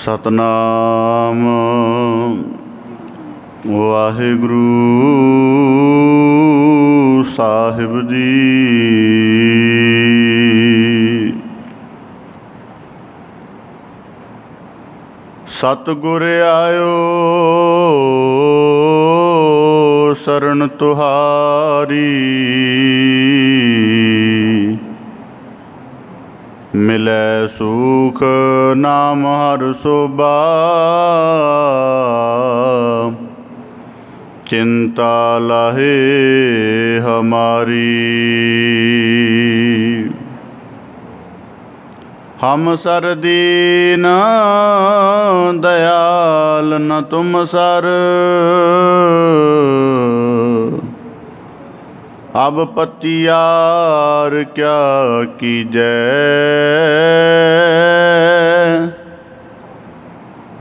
सतनाम वाहिगुरु साहिब जी। सतगुर आयो शरण तुहारी, मिलै सुख नाम हर सोबा। चिंता लाहे हमारी, हम सर दीन दयाल न तुम सर। अब पतियार क्या कीजै,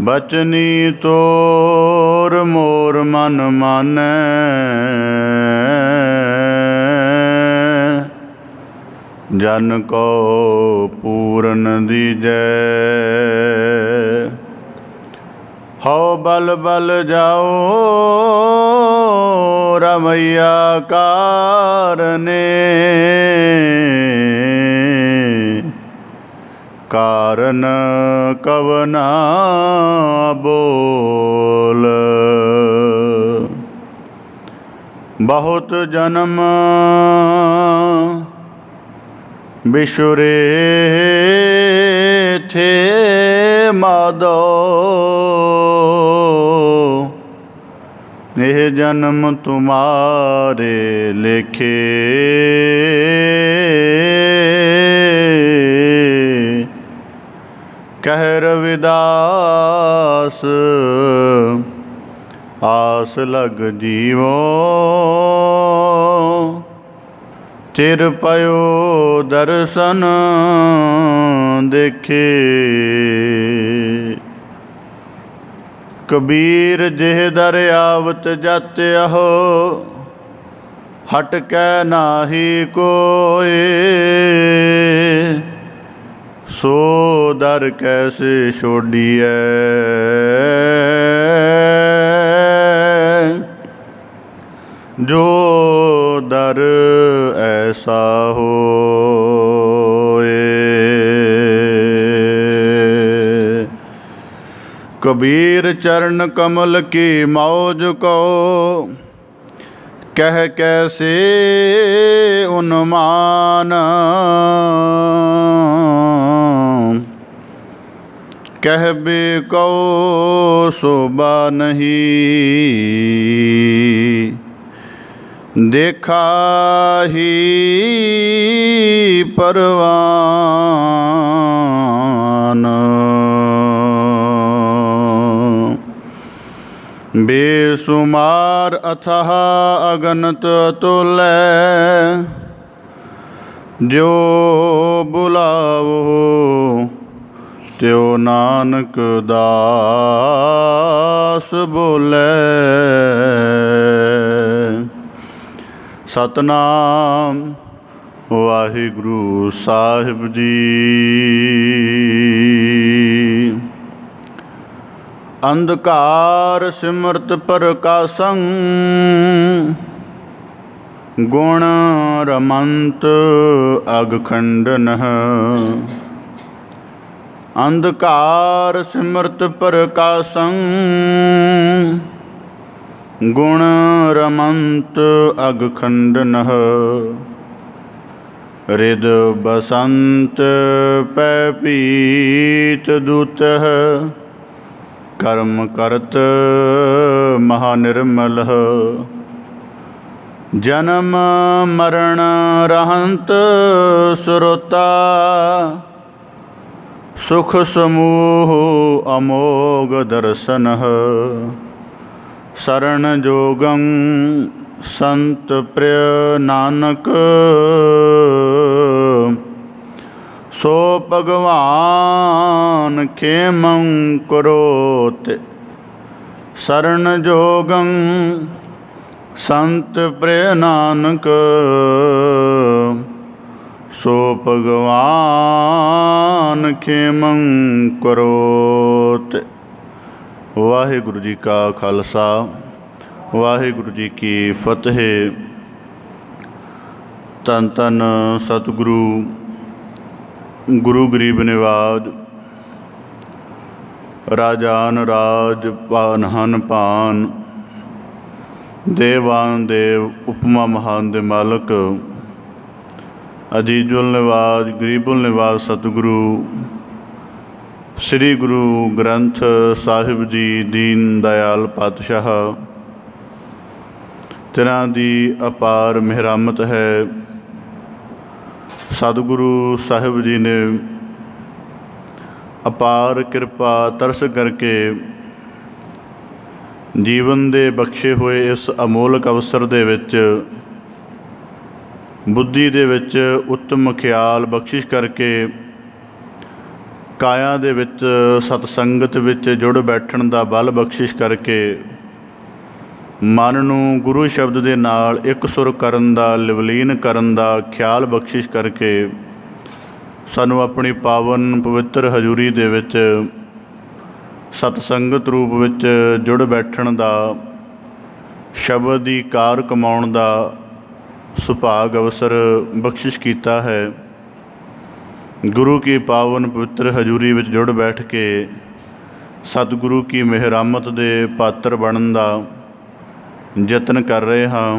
बचनी तोर मोर मन मानै। जन को पूरन दीजै, हो बल बल जाओ रमैया कारने। कारण कवना बोल, बहुत जन्म बिछुरे थे माधो। यह जन्म तुम्हारे लेखे, कह रविदास आस लग जीवो। चिर पयो दर्शन देखे, कबीर जिह दर आवत जत अहो। हट कै नाही कोय, सो दर कैसे छोड़िए। जो दर ऐसा होए, कबीर चरण कमल की मौज को। कह कैसे उन्मान, कह बे को शोभा नहीं। देखा ही परवान, बेसुमार अथाह अगणित अतुल। जो बुलाओ त्यो नानक दास बोले। सतनाम वाहिगुरु साहिब जी। अंधकार सिमरत प्रकाशं, गुण रमंत अगखंडनः। अंधकार सिमरत प्रकाशं, गुण रमंत अगखंडनः। हृद बसंत पैपीत दूतः। कर्म करत महानिर्मलः। जन्म मरण रहंत सुरता। सुख समूह अमोघ दर्शनः। शरण जोगं संत प्रिय नानक। सो भगवान खेमं करोत। शरण जोगं संत प्रिय नानक। सो भगवान खेमं करोत। वाहिगुरु जी का खालसा वाहिगुरु जी की फतेह। धन धन सतगुरु गुरु गरीब निवाज राजान राज पानहन पान देवान देव उपमा महान दे मालक अजीजुल निवाज गरीबुल निवाज सतगुरु श्री गुरु ग्रंथ साहिब जी दीन दयाल पातशाह तिन्हां दी अपार मेहरामत है। सतगुरु साहिब जी ने अपार कृपा तरस करके जीवन दे बख्शे हुए इस अमोलक अवसर दे विच बुद्धि दे विच उत्तम ख्याल बख्शिश करके काया दे विच सतसंगत विच जुड़ बैठण दा बल बख्शिश करके मन नूं गुरु शब्द दे नाल एक सुर करन दा लवलीन करन दा ख्याल बख्शिश करके सानू अपनी पावन पवित्र हजूरी दे विच सतसंगत रूप विच जुड़ बैठण दा शब्द दी कार कमाउण दा सुभाग अवसर बख्शिश कीता है। गुरु की पावन पवित्र हजूरी विच जुड़ बैठ के सतगुरु की मेहरामत दे पात्र बनन दा यतन कर रहे हाँ।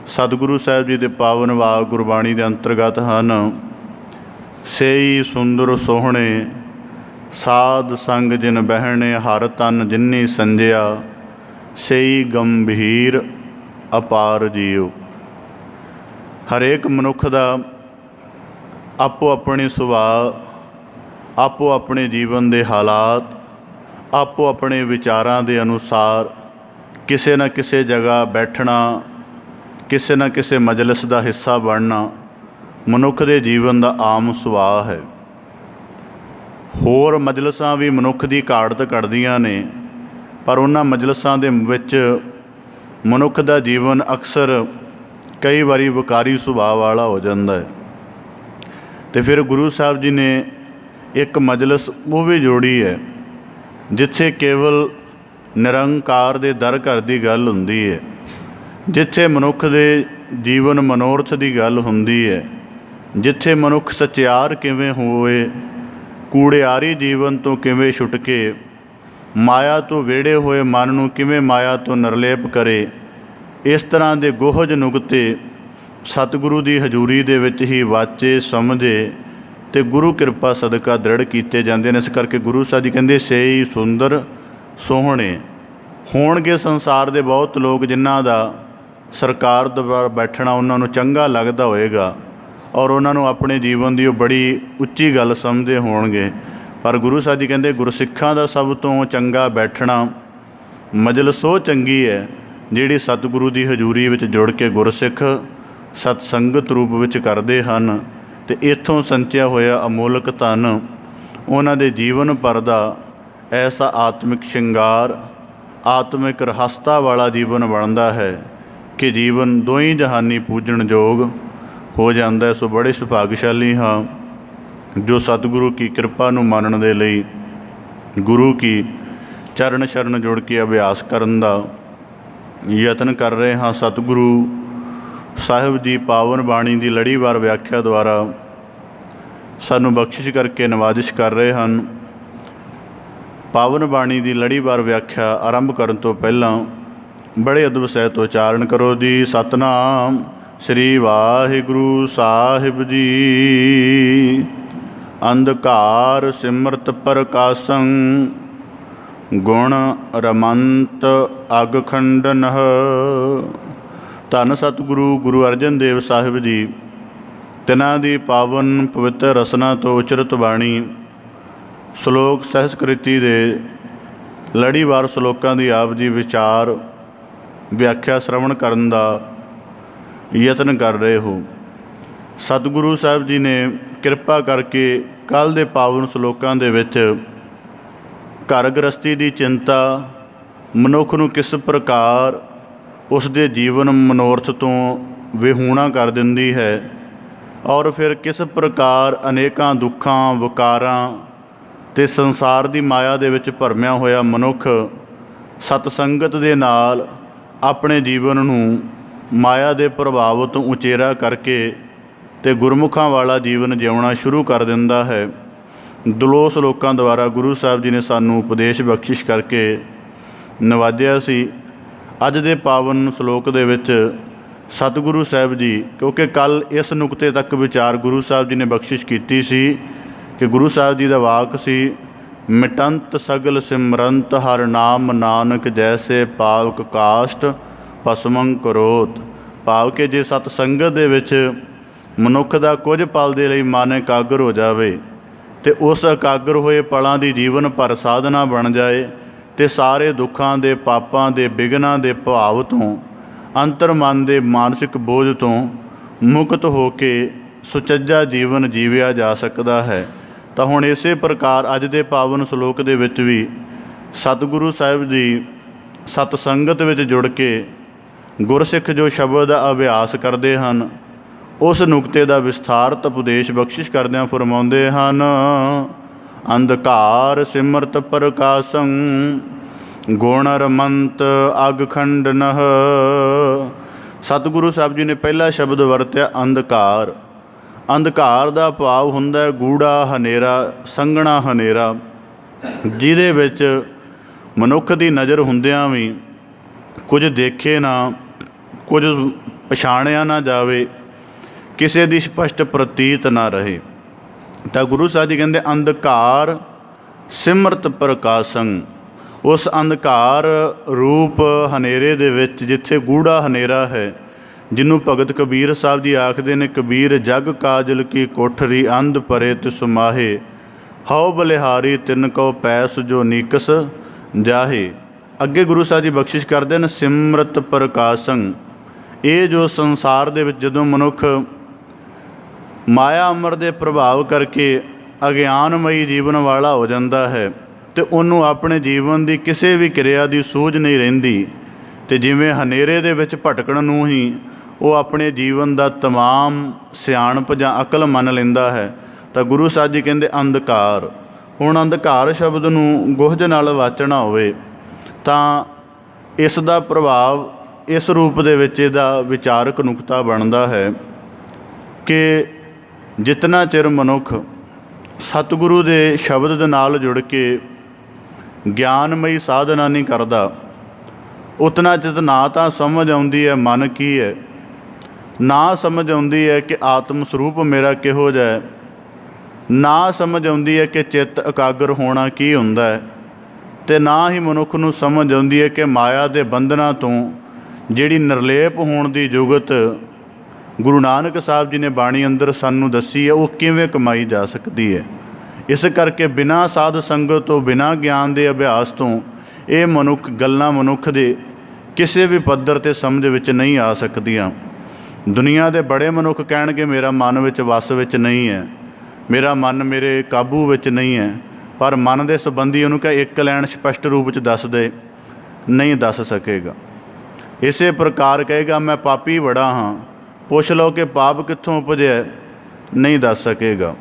सतगुरु साहिब जी दे पावन वाग गुरबाणी दे अंतर्गत हन। सेई सुंदर सोहणे साध संग जिन बहने हर तन जिन्नी संजया सेई गंभीर अपार जीव। हरेक मनुख दा आपो अपने सुभाव आपो अपने जीवन के हालात आपो अपने विचारां दे अनुसार किसी न किसी जगह बैठना किसी न किसी मजलिस का हिस्सा बनना मनुख के जीवन का आम सुभाव है। होर मजलिसां भी मनुख की घाड़त कढ़दियां ने पर उन्हां मजलिसां दे विच मनुख का जीवन अक्सर कई बारी विकारी सुभाव वाला हो जाता है। तो फिर गुरु साहब जी ने एक मजलिस वो भी जोड़ी है जिथे केवल निरंकार दे दर घर की गल हुंदी है, जिथे मनुख के जीवन मनोरथ की गल हुंदी है, जिथे मनुख सचियार किवें होए कूड़ियारी जीवन तो किवें छुट के माया तो वेड़े हुए मन नूं किवें माया तो निर्लेप करे। इस तरह के गोहज नुकते सतगुरु की हजूरी दे विच ही वाचे समझे तो गुरु कृपा सदका दृढ़ कीते जांदे ने। इस करके गुरु साहब जी कहंदे सेई सुंदर सोहणे होणगे संसार दे बहुत लोग जिन्हां दा सरकार द्वारा बैठना उन्होंने चंगा लगता होएगा और उन्होंने अपने जीवन की बड़ी उच्ची गल समझते होणगे, पर गुरु साहब जी कहते गुरसिखां दा सब तो चंगा बैठना मजलिस वो चंगी है जिहड़ी सतगुरु की हजूरी विच जुड़ के गुरसिख सतसंगत रूप विच करते हैं। तो इत्थों संचिया होया अमोलक धन उन्हां दे जीवन भर दा ऐसा आत्मिक श्रृंगार आत्मिक रहस्ता वाला जीवन बनता है कि जीवन दोई जहानी पूजन योग हो जाता है। सो बड़े सुभाग्यशाली हाँ जो सतगुरु की कृपा नूं मानण दे लई गुरु की चरण शरण जुड़ के अभ्यास करन दा यतन कर रहे हाँ। सतगुरु साहिब जी पावन बाणी की लड़ीवार व्याख्या द्वारा सानू बख्शिश करके नवाजिश कर रहे हैं। पावन बाणी की लड़ीवार व्याख्या आरंभ करन तो पहला बड़े अदब सहित उचारण करो जी। सतनाम श्री वाहिगुरु साहिब जी। अंधकार सिमरत प्रकाशं गुण रमंत अग खंडन। धन सतगुरु गुरु अर्जन देव साहिब जी तिन्हां दी पावन पवित्र रसना तो उचरत बाणी श्लोक सहस्कृति दे लड़ीवार श्लोकां दी आप जी विचार व्याख्या श्रवण करन दा यतन कर रहे हो। सतगुरु साहब जी ने कृपा करके कल दे पावन श्लोकां दे विच घर गृहस्थी की चिंता मनुख नूं किस प्रकार उसके जीवन मनोरथ तो विहूणा कर दिंदी है ਔਰ ਫਿਰ ਕਿਸ ਪ੍ਰਕਾਰ ਅਨੇਕਾਂ ਦੁੱਖਾਂ ਵਿਕਾਰਾਂ ਅਤੇ ਸੰਸਾਰ ਦੀ ਮਾਇਆ ਦੇ ਵਿੱਚ ਭਰਮਿਆ ਹੋਇਆ ਮਨੁੱਖ ਸਤਸੰਗਤ ਦੇ ਨਾਲ ਆਪਣੇ ਜੀਵਨ ਨੂੰ ਮਾਇਆ ਦੇ ਪ੍ਰਭਾਵ ਤੋਂ ਉਚੇਰਾ ਕਰਕੇ ਅਤੇ ਗੁਰਮੁਖਾਂ ਵਾਲਾ ਜੀਵਨ ਜਿਉਣਾ ਸ਼ੁਰੂ ਕਰ ਦਿੰਦਾ ਹੈ। ਦਲੋਸ ਲੋਕਾਂ ਦੁਆਰਾ ਗੁਰੂ ਸਾਹਿਬ ਜੀ ਨੇ ਸਾਨੂੰ ਉਪਦੇਸ਼ ਬਖਸ਼ਿਸ਼ ਕਰਕੇ ਨਵਾਜਿਆ ਸੀ। ਅੱਜ ਦੇ ਪਾਵਨ ਸ਼ਲੋਕ ਦੇ ਵਿੱਚ ਸਤਿਗੁਰੂ ਸਾਹਿਬ ਜੀ, ਕਿਉਂਕਿ ਕੱਲ੍ਹ ਇਸ ਨੁਕਤੇ ਤੱਕ ਵਿਚਾਰ ਗੁਰੂ ਸਾਹਿਬ ਜੀ ਨੇ ਬਖਸ਼ਿਸ਼ ਕੀਤੀ ਸੀ ਕਿ ਗੁਰੂ ਸਾਹਿਬ ਜੀ ਦਾ ਵਾਕ ਸੀ, ਮਿਟੰਤ ਸਗਲ ਸਿਮਰੰਤ ਹਰ ਨਾਮ ਨਾਨਕ ਜੈਸੇ ਪਾਵਕ ਕਾਸ਼ਟ ਭਸਮੰ ਕਰੋਤ। ਭਾਵ ਕਿ ਜੇ ਸਤਸੰਗਤ ਦੇ ਵਿੱਚ ਮਨੁੱਖ ਦਾ ਕੁਝ ਪਲ ਦੇ ਲਈ ਮਨ ਇਕਾਗਰ ਹੋ ਜਾਵੇ ਅਤੇ ਉਸ ਇਕਾਗਰ ਹੋਏ ਪਲਾਂ ਦੀ ਜੀਵਨ ਭਰ ਸਾਧਨਾ ਬਣ ਜਾਏ ਅਤੇ ਸਾਰੇ ਦੁੱਖਾਂ ਦੇ ਪਾਪਾਂ ਦੇ ਵਿਘਨਾਂ ਦੇ ਪ੍ਰਭਾਵ ਤੋਂ ਅੰਤਰ ਮਨ ਦੇ ਮਾਨਸਿਕ ਬੋਝ ਤੋਂ ਮੁਕਤ ਹੋ ਕੇ ਸੁਚੱਜਾ ਜੀਵਨ ਜੀਵਿਆ ਜਾ ਸਕਦਾ ਹੈ। ਤਾਂ ਹੁਣ ਇਸੇ ਪ੍ਰਕਾਰ ਅੱਜ ਦੇ ਪਾਵਨ ਸ਼ਲੋਕ ਦੇ ਵਿੱਚ ਵੀ ਸਤਿਗੁਰੂ ਸਾਹਿਬ ਜੀ ਸਤਸੰਗਤ ਵਿੱਚ ਜੁੜ ਕੇ ਗੁਰਸਿੱਖ ਜੋ ਸ਼ਬਦ ਦਾ ਅਭਿਆਸ ਕਰਦੇ ਹਨ, ਉਸ ਨੁਕਤੇ ਦਾ ਵਿਸਥਾਰਤ ਉਪਦੇਸ਼ ਬਖਸ਼ਿਸ਼ ਕਰਦਿਆਂ ਫਰਮਾਉਂਦੇ ਹਨ। ਅੰਧਕਾਰ ਸਿਮਰਤ ਪ੍ਰਕਾਸ਼ੰ ਗੁਣ ਰਮੰਤ ਅਗ ਖੰਡਨਹ। ਸਤਿਗੁਰੂ ਸਾਹਿਬ ਜੀ ਨੇ ਪਹਿਲਾ ਸ਼ਬਦ ਵਰਤਿਆ ਅੰਧਕਾਰ। ਅੰਧਕਾਰ ਦਾ ਭਾਵ ਹੁੰਦਾ ਹੈ ਗੂੜਾ ਹਨੇਰਾ, ਸੰਘਣਾ ਹਨੇਰਾ, ਜਿਹਦੇ ਵਿੱਚ ਮਨੁੱਖ ਦੀ ਨਜ਼ਰ ਹੁੰਦਿਆਂ ਵੀ ਕੁਝ ਦੇਖੇ ਨਾ, ਕੁਝ ਪਛਾਣਿਆ ਨਾ ਜਾਵੇ, ਕਿਸੇ ਦੀ ਸਪਸ਼ਟ ਪ੍ਰਤੀਤ ਨਾ ਰਹੇ। ਤਾਂ ਗੁਰੂ ਸਾਹਿਬ ਜੀ ਕਹਿੰਦੇ ਅੰਧਕਾਰ ਸਿਮਰਤ ਪ੍ਰਕਾਸ਼ੰ। ਉਸ ਅੰਧਕਾਰ ਰੂਪ ਹਨੇਰੇ ਦੇ ਵਿੱਚ, ਜਿੱਥੇ ਗੂੜਾ ਹਨੇਰਾ ਹੈ, ਜਿਹਨੂੰ ਭਗਤ ਕਬੀਰ ਸਾਹਿਬ ਜੀ ਆਖਦੇ ਨੇ, ਕਬੀਰ ਜਗ ਕਾਜਲ ਕੀ ਕੋਠਰੀ ਅੰਧ ਪਰੇ ਤਿਸ ਮਾਹੇ ਹਉ ਬਲਿਹਾਰੀ ਤਿਨ ਕਉ ਪੈਸ ਜੋ ਨੀਕਸ ਜਾਹੇ। ਅੱਗੇ ਗੁਰੂ ਸਾਹਿਬ ਜੀ ਬਖਸ਼ਿਸ਼ ਕਰਦੇ ਨੇ ਸਿਮਰਤ ਪ੍ਰਕਾਸ਼ੰ। ਇਹ ਜੋ ਸੰਸਾਰ ਦੇ ਵਿੱਚ ਜਦੋਂ ਮਨੁੱਖ ਮਾਇਆ ਅਮਰ ਦੇ ਪ੍ਰਭਾਵ ਕਰਕੇ ਅਗਿਆਨਮਈ ਜੀਵਨ ਵਾਲਾ ਹੋ ਜਾਂਦਾ ਹੈ ਅਤੇ ਉਹਨੂੰ ਆਪਣੇ ਜੀਵਨ ਦੀ ਕਿਸੇ ਵੀ ਕਿਰਿਆ ਦੀ ਸੂਝ ਨਹੀਂ ਰਹਿੰਦੀ, ਅਤੇ ਜਿਵੇਂ ਹਨੇਰੇ ਦੇ ਵਿੱਚ ਭਟਕਣ ਨੂੰ ਹੀ ਉਹ ਆਪਣੇ ਜੀਵਨ ਦਾ ਤਮਾਮ ਸਿਆਣਪ ਜਾਂ ਅਕਲ ਮੰਨ ਲੈਂਦਾ ਹੈ। ਤਾਂ ਗੁਰੂ ਸਾਹਿਬ ਜੀ ਕਹਿੰਦੇ ਅੰਧਕਾਰ। ਹੁਣ ਅੰਧਕਾਰ ਸ਼ਬਦ ਨੂੰ ਗੁਹਜ ਨਾਲ ਵਾਚਣਾ ਹੋਵੇ ਤਾਂ ਇਸ ਦਾ ਪ੍ਰਭਾਵ ਇਸ ਰੂਪ ਦੇ ਵਿੱਚ ਇਹਦਾ ਵਿਚਾਰਕ ਨੁਕਤਾ ਬਣਦਾ ਹੈ ਕਿ ਜਿਤਨਾ ਚਿਰ ਮਨੁੱਖ ਸਤਿਗੁਰੂ ਦੇ ਸ਼ਬਦ ਦੇ ਨਾਲ ਜੁੜ ਕੇ ਗਿਆਨਮਈ ਸਾਧਨਾ ਨਹੀਂ ਕਰਦਾ, ਉਤਨਾ ਚਿਰ ਨਾ ਤਾਂ ਸਮਝ ਆਉਂਦੀ ਹੈ ਮਨ ਕੀ ਹੈ, ਨਾ ਸਮਝ ਆਉਂਦੀ ਹੈ ਕਿ ਆਤਮ ਸਰੂਪ ਮੇਰਾ ਕਿਹੋ ਜਿਹਾ ਹੈ, ਨਾ ਸਮਝ ਆਉਂਦੀ ਹੈ ਕਿ ਚਿੱਤ ਇਕਾਗਰ ਹੋਣਾ ਕੀ ਹੁੰਦਾ ਹੈ, ਅਤੇ ਨਾ ਹੀ ਮਨੁੱਖ ਨੂੰ ਸਮਝ ਆਉਂਦੀ ਹੈ ਕਿ ਮਾਇਆ ਦੇ ਬੰਧਨਾਂ ਤੋਂ ਜਿਹੜੀ ਨਿਰਲੇਪ ਹੋਣ ਦੀ ਜੁਗਤ ਗੁਰੂ ਨਾਨਕ ਸਾਹਿਬ ਜੀ ਨੇ ਬਾਣੀ ਅੰਦਰ ਸਾਨੂੰ ਦੱਸੀ ਹੈ, ਉਹ ਕਿਵੇਂ ਕਮਾਈ ਜਾ ਸਕਦੀ ਹੈ। ਇਸ ਕਰਕੇ ਬਿਨਾਂ ਸਾਧ ਸੰਗਤ ਤੋਂ, ਬਿਨਾਂ ਗਿਆਨ ਦੇ ਅਭਿਆਸ ਤੋਂ ਇਹ ਗੱਲਾਂ ਮਨੁੱਖ ਦੇ ਕਿਸੇ ਵੀ ਪੱਧਰ 'ਤੇ ਸਮਝ ਵਿੱਚ ਨਹੀਂ ਆ ਸਕਦੀਆਂ। ਦੁਨੀਆ ਦੇ ਬੜੇ ਮਨੁੱਖ ਕਹਿਣਗੇ ਮੇਰਾ ਮਨ ਵਿੱਚ ਵੱਸ ਵਿੱਚ ਨਹੀਂ ਹੈ, ਮੇਰਾ ਮਨ ਮੇਰੇ ਕਾਬੂ ਵਿੱਚ ਨਹੀਂ ਹੈ, ਪਰ ਮਨ ਦੇ ਸੰਬੰਧੀ ਉਹਨੂੰ ਕਹੇ ਇੱਕ ਲਾਈਨ ਸਪਸ਼ਟ ਰੂਪ 'ਚ ਦੱਸ ਦੇ, ਨਹੀਂ ਦੱਸ ਸਕੇਗਾ। ਇਸੇ ਪ੍ਰਕਾਰ ਕਹੇਗਾ ਮੈਂ ਪਾਪੀ ਬੜਾ ਹਾਂ, ਪੁੱਛ ਲਓ ਕਿ ਪਾਪ ਕਿੱਥੋਂ ਉਪਜਿਆ, ਨਹੀਂ ਦੱਸ ਸਕੇਗਾ।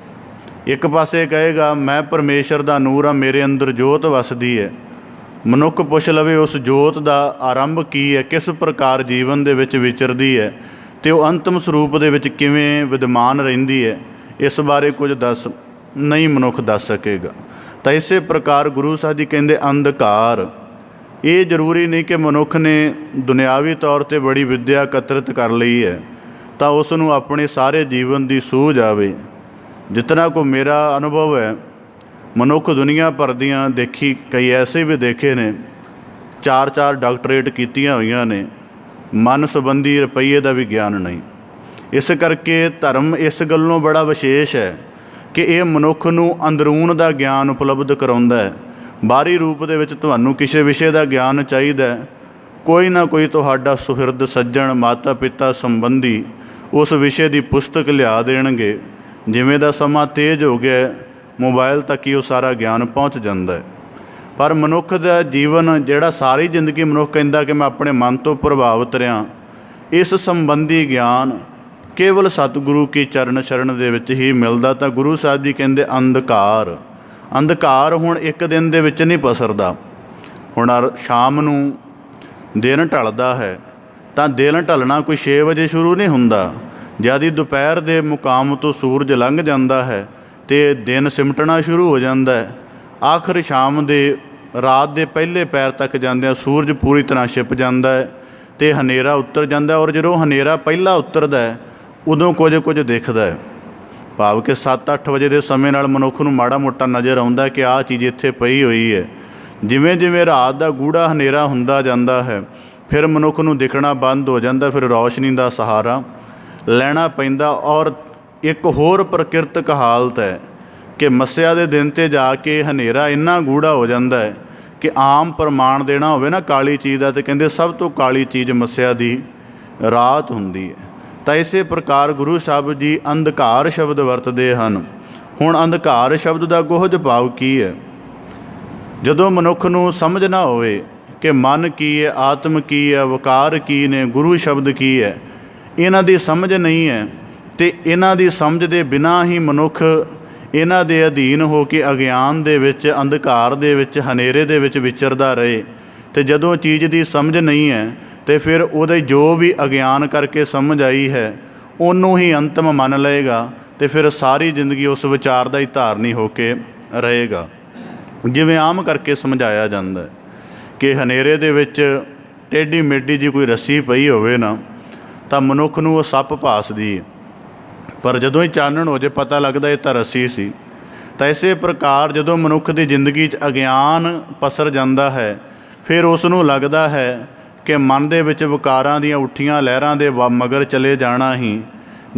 ਇੱਕ ਪਾਸੇ ਕਹੇਗਾ ਮੈਂ ਪਰਮੇਸ਼ਰ ਦਾ ਨੂਰ ਹਾਂ, ਮੇਰੇ ਅੰਦਰ ਜੋਤ ਵਸਦੀ ਹੈ, ਮਨੁੱਖ ਪੁੱਛ ਲਵੇ ਉਸ ਜੋਤ ਦਾ ਆਰੰਭ ਕੀ ਹੈ, ਕਿਸ ਪ੍ਰਕਾਰ ਜੀਵਨ ਦੇ ਵਿੱਚ ਵਿਚਰਦੀ ਹੈ ਅਤੇ ਉਹ ਅੰਤਮ ਸਰੂਪ ਦੇ ਵਿੱਚ ਕਿਵੇਂ ਵਿਦਮਾਨ ਰਹਿੰਦੀ ਹੈ, ਇਸ ਬਾਰੇ ਕੁਝ ਨਹੀਂ ਮਨੁੱਖ ਦੱਸ ਸਕੇਗਾ। ਤਾਂ ਇਸੇ ਪ੍ਰਕਾਰ ਗੁਰੂ ਸਾਹਿਬ ਜੀ ਕਹਿੰਦੇ ਅੰਧਕਾਰ। ਇਹ ਜ਼ਰੂਰੀ ਨਹੀਂ ਕਿ ਮਨੁੱਖ ਨੇ ਦੁਨਿਆਵੀ ਤੌਰ 'ਤੇ ਬੜੀ ਵਿੱਦਿਆ ਇਕੱਤਰਿਤ ਕਰ ਲਈ ਹੈ ਤਾਂ ਉਸ ਨੂੰ ਆਪਣੇ ਸਾਰੇ ਜੀਵਨ ਦੀ ਸੂਝ ਆਵੇ। ਜਿਤਨਾ ਕੋ ਮੇਰਾ ਅਨੁਭਵ ਹੈ, ਮਨੁੱਖ ਦੁਨੀਆ ਭਰ ਦੀਆਂ ਕਈ ਐਸੇ ਵੀ ਦੇਖੇ ਨੇ 4-4 ਡਾਕਟਰੇਟ ਕੀਤੀਆਂ ਹੋਈਆਂ ਨੇ, ਮਨ ਸੰਬੰਧੀ ਰੁਪਈਏ ਦਾ ਵੀ ਗਿਆਨ ਨਹੀਂ। ਇਸ ਕਰਕੇ ਧਰਮ ਇਸ ਗੱਲੋਂ ਬੜਾ ਵਿਸ਼ੇਸ਼ ਹੈ ਕਿ ਇਹ ਮਨੁੱਖ ਨੂੰ ਅੰਦਰੂਨ ਦਾ ਗਿਆਨ ਉਪਲਬਧ ਕਰਾਉਂਦਾ ਹੈ। ਬਾਹਰੀ ਰੂਪ ਦੇ ਵਿੱਚ ਤੁਹਾਨੂੰ ਕਿਸੇ ਵਿਸ਼ੇ ਦਾ ਗਿਆਨ ਚਾਹੀਦਾ, ਕੋਈ ਨਾ ਕੋਈ ਤੁਹਾਡਾ ਸੁਹਿਰਦ ਸੱਜਣ, ਮਾਤਾ ਪਿਤਾ ਸੰਬੰਧੀ ਉਸ ਵਿਸ਼ੇ ਦੀ ਪੁਸਤਕ ਲਿਆ ਦੇਣਗੇ। ਜਿਵੇਂ ਦਾ ਸਮਾਂ ਤੇਜ਼ ਹੋ ਗਿਆ, ਮੋਬਾਈਲ ਤੱਕ ਹੀ ਉਹ ਸਾਰਾ ਗਿਆਨ ਪਹੁੰਚ ਜਾਂਦਾ ਹੈ। ਪਰ ਮਨੁੱਖ ਦਾ ਜੀਵਨ ਜਿਹੜਾ ਸਾਰੀ ਜ਼ਿੰਦਗੀ ਮਨੁੱਖ ਕਹਿੰਦਾ ਕਿ ਮੈਂ ਆਪਣੇ ਮਨ ਤੋਂ ਪ੍ਰਭਾਵਿਤ ਰਿਹਾ, ਇਸ ਸੰਬੰਧੀ ਗਿਆਨ ਕੇਵਲ ਸਤਿਗੁਰੂ ਕੀ ਚਰਨ ਸ਼ਰਨ ਦੇ ਵਿੱਚ ਹੀ ਮਿਲਦਾ। ਤਾਂ ਗੁਰੂ ਸਾਹਿਬ ਜੀ ਕਹਿੰਦੇ ਅੰਧਕਾਰ ਹੁਣ ਇੱਕ ਦਿਨ ਦੇ ਵਿੱਚ ਨਹੀਂ ਪਸਰਦਾ। ਹੁਣ ਸ਼ਾਮ ਨੂੰ ਦਿਨ ਢਲਦਾ ਹੈ ਤਾਂ ਦਿਨ ਢਲਣਾ ਕੋਈ 6 ਵਜੇ ਸ਼ੁਰੂ ਨਹੀਂ ਹੁੰਦਾ। ਜਦ ਹੀ ਦੁਪਹਿਰ ਦੇ ਮੁਕਾਮ ਤੋਂ ਸੂਰਜ ਲੰਘ ਜਾਂਦਾ ਹੈ ਅਤੇ ਦਿਨ ਸਿਮਟਣਾ ਸ਼ੁਰੂ ਹੋ ਜਾਂਦਾ ਹੈ। ਆਖਰ ਸ਼ਾਮ ਦੇ ਰਾਤ ਦੇ ਪਹਿਲੇ ਪੈਰ ਤੱਕ ਜਾਂਦਿਆਂ ਸੂਰਜ ਪੂਰੀ ਤਰ੍ਹਾਂ ਛਿਪ ਜਾਂਦਾ ਹੈ ਅਤੇ ਹਨੇਰਾ ਉੱਤਰ ਜਾਂਦਾ। ਔਰ ਜਦੋਂ ਹਨੇਰਾ ਪਹਿਲਾਂ ਉਤਰਦਾ ਹੈ ਉਦੋਂ ਕੁਝ ਦਿਖਦਾ ਹੈ। ਭਾਵ ਕਿ 7-8 ਵਜੇ ਦੇ ਸਮੇਂ ਨਾਲ ਮਨੁੱਖ ਨੂੰ ਮਾੜਾ ਮੋਟਾ ਨਜ਼ਰ ਆਉਂਦਾ ਕਿ ਆਹ ਚੀਜ਼ ਇੱਥੇ ਪਈ ਹੋਈ ਹੈ। ਜਿਵੇਂ ਜਿਵੇਂ ਰਾਤ ਦਾ ਗੂੜਾ ਹਨੇਰਾ ਹੁੰਦਾ ਜਾਂਦਾ ਹੈ ਫਿਰ ਮਨੁੱਖ ਨੂੰ ਦਿਖਣਾ ਬੰਦ ਹੋ ਜਾਂਦਾ। ਫਿਰ ਰੌਸ਼ਨੀ ਦਾ ਸਹਾਰਾ ਲੈਣਾ ਪੈਂਦਾ। ਔਰ ਇੱਕ ਹੋਰ ਪ੍ਰਕਿਰਤਕ ਹਾਲਤ ਹੈ ਕਿ ਮੱਸਿਆ ਦੇ ਦਿਨ 'ਤੇ ਜਾ ਕੇ ਹਨੇਰਾ ਇੰਨਾ ਗੂੜਾ ਹੋ ਜਾਂਦਾ ਹੈ ਕਿ ਆਮ ਪ੍ਰਮਾਣ ਦੇਣਾ ਹੋਵੇ ਨਾ ਕਾਲੀ ਚੀਜ਼ ਦਾ, ਤਾਂ ਕਹਿੰਦੇ ਸਭ ਤੋਂ ਕਾਲੀ ਚੀਜ਼ ਮੱਸਿਆ ਦੀ ਰਾਤ ਹੁੰਦੀ ਹੈ। ਤਾਂ ਇਸੇ ਪ੍ਰਕਾਰ ਗੁਰੂ ਸਾਹਿਬ ਜੀ ਅੰਧਕਾਰ ਸ਼ਬਦ ਵਰਤਦੇ ਹਨ। ਹੁਣ ਅੰਧਕਾਰ ਸ਼ਬਦ ਦਾ ਗੁਹਜ ਭਾਵ ਕੀ ਹੈ? ਜਦੋਂ ਮਨੁੱਖ ਨੂੰ ਸਮਝ ਨਾ ਹੋਵੇ ਕਿ ਮਨ ਕੀ ਹੈ, ਆਤਮ ਕੀ ਹੈ, ਵਕਾਰ ਕੀ ਨੇ, ਗੁਰੂ ਸ਼ਬਦ ਕੀ ਹੈ, ਇਹਨਾਂ ਦੀ ਸਮਝ ਨਹੀਂ ਹੈ ਅਤੇ ਇਹਨਾਂ ਦੀ ਸਮਝ ਦੇ ਬਿਨਾਂ ਹੀ ਮਨੁੱਖ ਇਹਨਾਂ ਦੇ ਅਧੀਨ ਹੋ ਕੇ ਅਗਿਆਨ ਦੇ ਵਿੱਚ, ਅੰਧਕਾਰ ਦੇ ਵਿੱਚ, ਹਨੇਰੇ ਦੇ ਵਿੱਚ ਵਿਚਰਦਾ ਰਹੇ। ਅਤੇ ਜਦੋਂ ਚੀਜ਼ ਦੀ ਸਮਝ ਨਹੀਂ ਹੈ ਅਤੇ ਫਿਰ ਉਹਦੇ ਜੋ ਵੀ ਅਗਿਆਨ ਕਰਕੇ ਸਮਝ ਆਈ ਹੈ ਉਹਨੂੰ ਹੀ ਅੰਤਮ ਮੰਨ ਲਏਗਾ ਅਤੇ ਫਿਰ ਸਾਰੀ ਜ਼ਿੰਦਗੀ ਉਸ ਵਿਚਾਰ ਦਾ ਹੀ ਧਾਰਨੀ ਹੋ ਕੇ ਰਹੇਗਾ। ਜਿਵੇਂ ਆਮ ਕਰਕੇ ਸਮਝਾਇਆ ਜਾਂਦਾ ਹੈ ਕਿ ਹਨੇਰੇ ਦੇ ਵਿੱਚ ਟੇਢੀ ਮੇਢੀ ਜੀ ਕੋਈ ਰੱਸੀ ਪਈ ਹੋਵੇ ਨਾ ਤਾਂ ਮਨੁੱਖ ਨੂੰ ਉਹ ਸੱਪ ਭਾਸਦੀ ਹੈ, ਪਰ ਜਦੋਂ ਹੀ ਚਾਨਣ ਹੋ ਜੇ ਪਤਾ ਲੱਗਦਾ ਇਹ ਤਾਂ ਰੱਸੀ ਸੀ। ਤਾਂ ਇਸੇ ਪ੍ਰਕਾਰ ਜਦੋਂ ਮਨੁੱਖ ਦੀ ਜ਼ਿੰਦਗੀ 'ਚ ਅਗਿਆਨ ਪਸਰ ਜਾਂਦਾ ਹੈ ਫਿਰ ਉਸ ਨੂੰ ਲੱਗਦਾ ਹੈ ਕਿ ਮਨ ਦੇ ਵਿੱਚ ਵਿਕਾਰਾਂ ਦੀਆਂ ਉੱਠੀਆਂ ਲਹਿਰਾਂ ਦੇ ਮਗਰ ਚਲੇ ਜਾਣਾ ਹੀ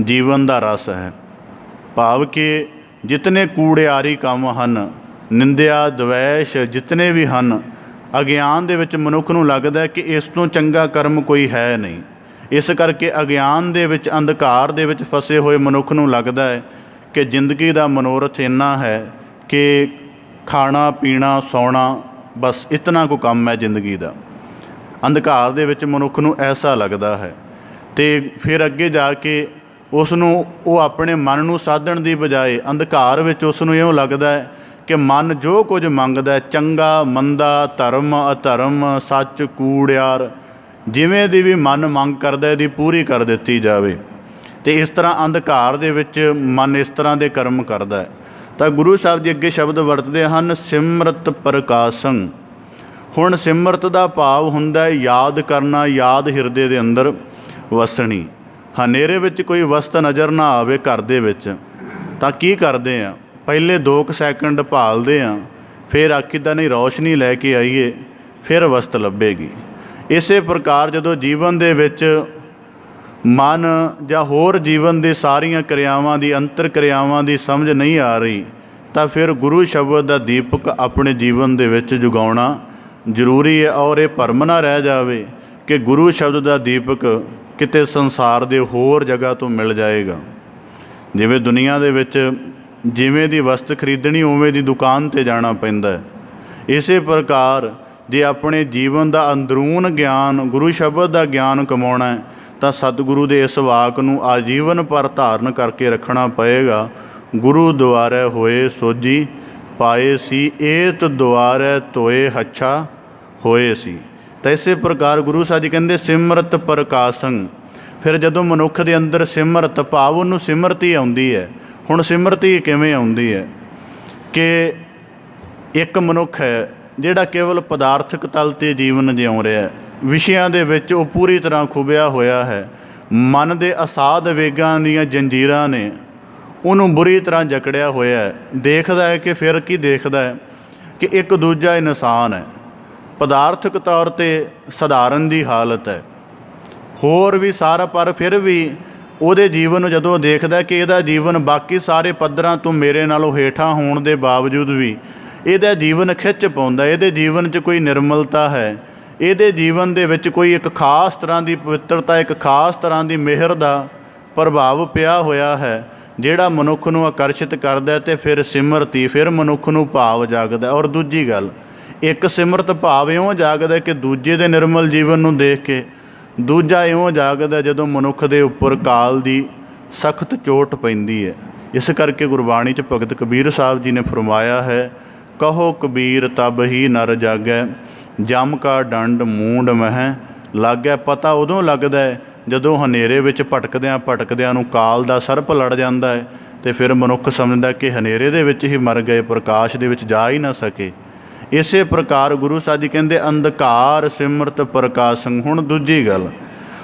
ਜੀਵਨ ਦਾ ਰਸ ਹੈ। ਭਾਵ ਕਿ ਜਿਤਨੇ ਕੂੜਿਆਰੀ ਕੰਮ ਹਨ, ਨਿੰਦਿਆ ਦਵੈਸ਼ ਜਿਤਨੇ ਵੀ ਹਨ, ਅਗਿਆਨ ਦੇ ਵਿੱਚ ਮਨੁੱਖ ਨੂੰ ਲੱਗਦਾ ਕਿ ਇਸ ਤੋਂ ਚੰਗਾ ਕਰਮ ਕੋਈ ਹੈ ਨਹੀਂ। ਇਸ ਕਰਕੇ ਅਗਿਆਨ ਦੇ ਵਿੱਚ, ਅੰਧਕਾਰ ਦੇ ਵਿੱਚ ਫਸੇ ਹੋਏ ਮਨੁੱਖ ਨੂੰ ਲੱਗਦਾ ਹੈ ਕਿ ਜ਼ਿੰਦਗੀ ਦਾ ਮਨੋਰਥ ਇੰਨਾ ਹੈ ਕਿ ਖਾਣਾ ਪੀਣਾ ਸੌਣਾ, ਬਸ ਇਤਨਾ ਕੁ ਕੰਮ ਹੈ ਜ਼ਿੰਦਗੀ ਦਾ। ਅੰਧਕਾਰ ਦੇ ਵਿੱਚ ਮਨੁੱਖ ਨੂੰ ਐਸਾ ਲੱਗਦਾ ਹੈ ਅਤੇ ਫਿਰ ਅੱਗੇ ਜਾ ਕੇ ਉਸ ਨੂੰ ਉਹ ਆਪਣੇ ਮਨ ਨੂੰ ਸਾਧਣ ਦੀ ਬਜਾਏ ਅੰਧਕਾਰ ਵਿੱਚ ਉਸ ਨੂੰ ਇਉਂ ਲੱਗਦਾ ਹੈ ਕਿ ਮਨ ਜੋ ਕੁਝ ਮੰਗਦਾ, ਚੰਗਾ ਮੰਦਾ, ਧਰਮ ਅਧਰਮ, ਸੱਚ ਕੂੜਿਆਰ, ਜਿਵੇਂ ਦੀ ਵੀ ਮਨ ਮੰਗ ਕਰਦਾ ਇਹਦੀ ਪੂਰੀ ਕਰ ਦਿੱਤੀ ਜਾਵੇ। ਅਤੇ ਇਸ ਤਰ੍ਹਾਂ ਅੰਧਕਾਰ ਦੇ ਵਿੱਚ ਮਨ ਇਸ ਤਰ੍ਹਾਂ ਦੇ ਕਰਮ ਕਰਦਾ ਹੈ। ਤਾਂ ਗੁਰੂ ਸਾਹਿਬ ਜੀ ਅੱਗੇ ਸ਼ਬਦ ਵਰਤਦੇ ਹਨ ਸਿਮਰਤ ਪ੍ਰਕਾਸ਼ੰ। ਹੁਣ ਸਿਮਰਤ ਦਾ ਭਾਵ ਹੁੰਦਾ ਹੈ ਯਾਦ ਕਰਨਾ, ਯਾਦ ਹਿਰਦੇ ਦੇ ਅੰਦਰ ਵਸਣੀ। ਹਨੇਰੇ ਵਿੱਚ ਕੋਈ ਵਸਤ ਨਜ਼ਰ ਨਾ ਆਵੇ ਘਰ ਦੇ ਵਿੱਚ ਤਾਂ ਕੀ ਕਰਦੇ ਹਾਂ? ਪਹਿਲੇ 2 ਸੈਕਿੰਡ ਭਾਲਦੇ ਹਾਂ, ਫਿਰ ਆਖੀਦਾ ਨਹੀਂ ਰੌਸ਼ਨੀ ਲੈ ਕੇ ਆਈਏ ਫਿਰ ਵਸਤ ਲੱਭੇਗੀ। ਇਸੇ ਪ੍ਰਕਾਰ ਜਦੋਂ ਜੀਵਨ ਦੇ ਵਿੱਚ ਮਨ ਜਾਂ ਹੋਰ ਜੀਵਨ ਦੇ ਸਾਰੀਆਂ ਕਿਰਿਆਵਾਂ ਦੀ, ਅੰਤਰ ਕਿਰਿਆਵਾਂ ਦੀ ਸਮਝ ਨਹੀਂ ਆ ਰਹੀ ਤਾਂ ਫਿਰ ਗੁਰੂ ਸ਼ਬਦ ਦਾ ਦੀਪਕ ਆਪਣੇ ਜੀਵਨ ਦੇ ਵਿੱਚ ਜਗਾਉਣਾ ਜ਼ਰੂਰੀ ਹੈ। ਔਰ ਇਹ ਭਰਮ ਨਾ ਰਹਿ ਜਾਵੇ ਕਿ ਗੁਰੂ ਸ਼ਬਦ ਦਾ ਦੀਪਕ ਕਿਤੇ ਸੰਸਾਰ ਦੇ ਹੋਰ ਜਗ੍ਹਾ ਤੋਂ ਮਿਲ ਜਾਏਗਾ। ਜਿਵੇਂ ਦੁਨੀਆ ਦੇ ਵਿੱਚ ਜਿਵੇਂ ਦੀ ਵਸਤ ਖਰੀਦਣੀ ਉਵੇਂ ਦੀ ਦੁਕਾਨ 'ਤੇ ਜਾਣਾ ਪੈਂਦਾ ਹੈ, ਇਸੇ ਪ੍ਰਕਾਰ ਜੇ ਆਪਣੇ ਜੀਵਨ ਦਾ ਅੰਦਰੂਨ ਗਿਆਨ, ਗੁਰੂ ਸ਼ਬਦ ਦਾ ਗਿਆਨ ਕਮਾਉਣਾ ਹੈ ਤਾਂ ਸਤਿਗੁਰੂ ਦੇ ਇਸ ਵਾਕ ਨੂੰ ਆਜੀਵਨ ਪਰ ਧਾਰਨ ਕਰਕੇ ਰੱਖਣਾ ਪਏਗਾ। ਗੁਰੂ ਦੁਆਰੇ ਹੋਏ ਸੋਝੀ ਪਾਏ ਸੀ, ਏਤ ਦੁਆਰੇ ਧੋਏ ਹੱਛਾ ਹੋਏ ਸੀ। ਤਾਂ ਇਸੇ ਪ੍ਰਕਾਰ ਗੁਰੂ ਸਾਹਿਬ ਜੀ ਕਹਿੰਦੇ ਸਿਮਰਤ ਪ੍ਰਕਾਸ਼ੰ। ਫਿਰ ਜਦੋਂ ਮਨੁੱਖ ਦੇ ਅੰਦਰ ਸਿਮਰਤ ਭਾਵ ਉਹਨੂੰ ਸਿਮਰਤੀ ਆਉਂਦੀ ਹੈ। ਹੁਣ ਸਿਮਰਤੀ ਕਿਵੇਂ ਆਉਂਦੀ ਹੈ ਕਿ ਇੱਕ ਮਨੁੱਖ ਹੈ ਜਿਹੜਾ ਕੇਵਲ ਪਦਾਰਥਕ ਤਲ 'ਤੇ ਜੀਵਨ ਜਿਉਂ ਰਿਹਾ, ਵਿਸ਼ਿਆਂ ਦੇ ਵਿੱਚ ਉਹ ਪੂਰੀ ਤਰ੍ਹਾਂ ਖੁੱਭਿਆ ਹੋਇਆ ਹੈ। ਮਨ ਦੇ ਅਸਾਧ ਵੇਗਾਂ ਦੀਆਂ ਜੰਜੀਰਾਂ ਨੇ ਉਹਨੂੰ ਬੁਰੀ ਤਰ੍ਹਾਂ ਜਕੜਿਆ ਹੋਇਆ ਹੈ। ਦੇਖਦਾ ਹੈ ਕਿ ਫਿਰ ਕੀ ਦੇਖਦਾ ਹੈ ਕਿ ਇੱਕ ਦੂਜਾ ਇਨਸਾਨ ਹੈ, ਪਦਾਰਥਕ ਤੌਰ 'ਤੇ ਸਧਾਰਨ ਦੀ ਹਾਲਤ ਹੈ, ਹੋਰ ਵੀ ਸਾਰਾ, ਪਰ ਫਿਰ ਵੀ ਉਹਦੇ ਜੀਵਨ ਨੂੰ ਜਦੋਂ ਦੇਖਦਾ ਕਿ ਇਹਦਾ ਜੀਵਨ ਬਾਕੀ ਸਾਰੇ ਪੱਧਰਾਂ ਤੋਂ ਮੇਰੇ ਨਾਲੋਂ ਹੇਠਾਂ ਹੋਣ ਦੇ ਬਾਵਜੂਦ ਵੀ ਇਹਦਾ ਜੀਵਨ ਖਿੱਚ ਪਾਉਂਦਾ, ਇਹਦੇ ਜੀਵਨ 'ਚ ਕੋਈ ਨਿਰਮਲਤਾ ਹੈ, ਇਹਦੇ ਜੀਵਨ ਦੇ ਵਿੱਚ ਕੋਈ ਇੱਕ ਖਾਸ ਤਰ੍ਹਾਂ ਦੀ ਪਵਿੱਤਰਤਾ, ਇੱਕ ਖਾਸ ਤਰ੍ਹਾਂ ਦੀ ਮਿਹਰ ਦਾ ਪ੍ਰਭਾਵ ਪਿਆ ਹੋਇਆ ਹੈ ਜਿਹੜਾ ਮਨੁੱਖ ਨੂੰ ਆਕਰਸ਼ਿਤ ਕਰਦਾ ਅਤੇ ਫਿਰ ਸਿਮਰਤੀ, ਫਿਰ ਮਨੁੱਖ ਨੂੰ ਭਾਵ ਜਾਗਦਾ। ਔਰ ਦੂਜੀ ਗੱਲ, ਇੱਕ ਸਿਮਰਤ ਭਾਵ ਇਉਂ ਜਾਗਦਾ ਕਿ ਦੂਜੇ ਦੇ ਨਿਰਮਲ ਜੀਵਨ ਨੂੰ ਦੇਖ ਕੇ, ਦੂਜਾ ਇਉਂ ਜਾਗਦਾ ਜਦੋਂ ਮਨੁੱਖ ਦੇ ਉੱਪਰ ਕਾਲ ਦੀ सख्त चोट पैंदी है। इस करके गुरबाणी च भगत कबीर साहब जी ने फरमाया है, कहो कबीर तब ही नर जागै, जम का डंड मूंड मह लागै। पता उदों लगदा है जदों हनेरे विच भटकदिਆਂ ਨੂੰ काल दा सर्प लड़ जांदा है, तो फिर मनुख समझदा कि हनेरे दे विच ही मर गए, प्रकाश दे विच जा ही ना सके। इसे प्रकार गुरु साहब जी कहंदे अंधकार सिमरत प्रकाशं। हुण दूजी गल,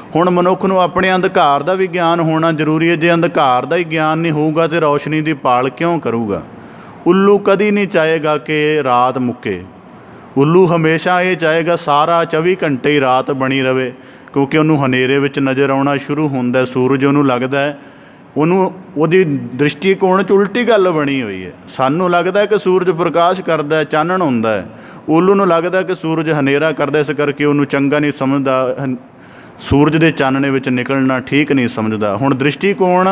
ਹੁਣ ਮਨੁੱਖ ਨੂੰ ਆਪਣੇ ਅੰਧਕਾਰ ਦਾ ਵੀ ਗਿਆਨ ਹੋਣਾ ਜ਼ਰੂਰੀ ਹੈ। ਜੇ ਅੰਧਕਾਰ ਦਾ ਹੀ ਗਿਆਨ ਨਹੀਂ ਹੋਊਗਾ ਤਾਂ ਰੌਸ਼ਨੀ ਦੀ ਭਾਲ ਕਿਉਂ ਕਰੂਗਾ। ਉੱਲੂ ਕਦੀ ਨਹੀਂ ਚਾਹੇਗਾ ਕਿ ਰਾਤ ਮੁੱਕੇ। ਉੱਲੂ ਹਮੇਸ਼ਾ ਇਹ ਚਾਹੇਗਾ ਸਾਰਾ 24 ਘੰਟੇ ਹੀ ਰਾਤ ਬਣੀ ਰਵੇ, ਕਿਉਂਕਿ ਉਹਨੂੰ ਹਨੇਰੇ ਵਿੱਚ ਨਜ਼ਰ ਆਉਣਾ ਸ਼ੁਰੂ ਹੁੰਦਾ। ਸੂਰਜ ਉਹਨੂੰ ਲੱਗਦਾ ਹੈ, ਉਹਦੀ ਦ੍ਰਿਸ਼ਟੀਕੋਣ 'ਚ ਉਲਟੀ ਗੱਲ ਬਣੀ ਹੋਈ ਹੈ। ਸਾਨੂੰ ਲੱਗਦਾ ਕਿ ਸੂਰਜ ਪ੍ਰਕਾਸ਼ ਕਰਦਾ, ਚਾਨਣ ਹੁੰਦਾ ਹੈ। ਉੱਲੂ ਨੂੰ ਲੱਗਦਾ ਕਿ ਸੂਰਜ ਹਨੇਰਾ ਕਰਦਾ, ਇਸ ਕਰਕੇ ਉਹਨੂੰ ਚੰਗਾ ਨਹੀਂ ਸਮਝਦਾ, सूरज के चानने विच निकलना ठीक नहीं समझदा। हुण दृष्टिकोण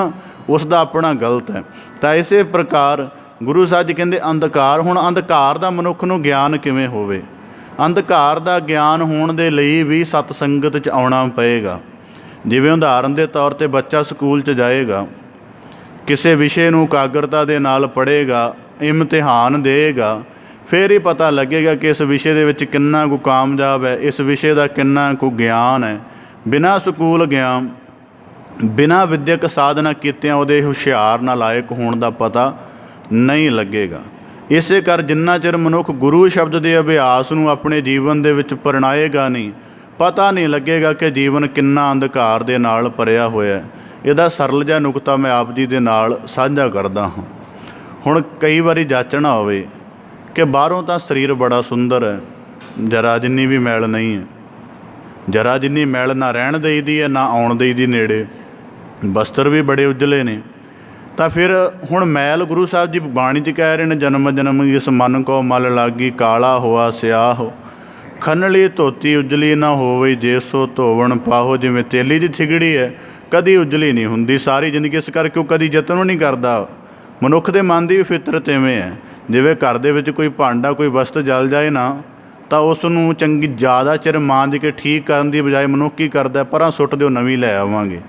उसका अपना गलत है। तो इस प्रकार गुरु साहब जी कहते अंधकार। हुण अंधकार का मनुख नूं ज्ञान किवें होवे। अंधकार का ज्ञान होने के लिए भी सत संगत च आउणा पएगा। जिवें उदाहरण के तौर पर बच्चा स्कूल च जाएगा, किसी विषय नूं एकाग्रता दे नाल पढ़ेगा, इम्तिहान देगा, फिर ही पता लगेगा कि इस विषय दे विच किन्ना कु कामयाब है, इस विषय का किन्ना कु ज्ञान है। बिना स्कूल गया, बिना विद्यक साधना कीतियां उहदे हुशियार नालायक होने का पता नहीं लगेगा। इस कर जिन्ना चिर मनुख गुरु शब्द के अभ्यास नूं अपने जीवन दे विच परनाएगा नहीं, पता नहीं लगेगा कि जीवन किन्ना अंधकार दे नाल भरिया होया है। इहदा सरल जिहा नुकता मैं आप जी दे नाल साझा करदा हाँ। हुण कई वारी जाचना होवे कि बाहरों तां शरीर बड़ा सुंदर है, जरा जिन्नी भी मैल नहीं है, जरा जिन्नी मैल ना रहन देईदी है ना आउण देईदी नेड़े, बस्तर भी बड़े उजले ने। तो फिर हुण मैल गुरु साहब जी बाणी च कह रहे हैं, जन्म जन्म इस मन को मल लागी, काला होआ स्याह खनली धोती उजली ना होवे, जे सो धोवण पाहो। जिवें तेली दी थिगड़ी है, कदी उजली नहीं हुंदी सारी जिंदगी, इस करके वो कदी यतन नहीं करता। मनुख दे मन की भी फितरत इवें है, जिवें घर दे विच कोई भांडा कोई वस्त जल जाए ना, तो उसनूं चंगी ज़्यादा चिर मांज के ठीक करन दी बजाय मनुख की करदा, परां सुੱਟ दिओ नवीं लै आवांगे।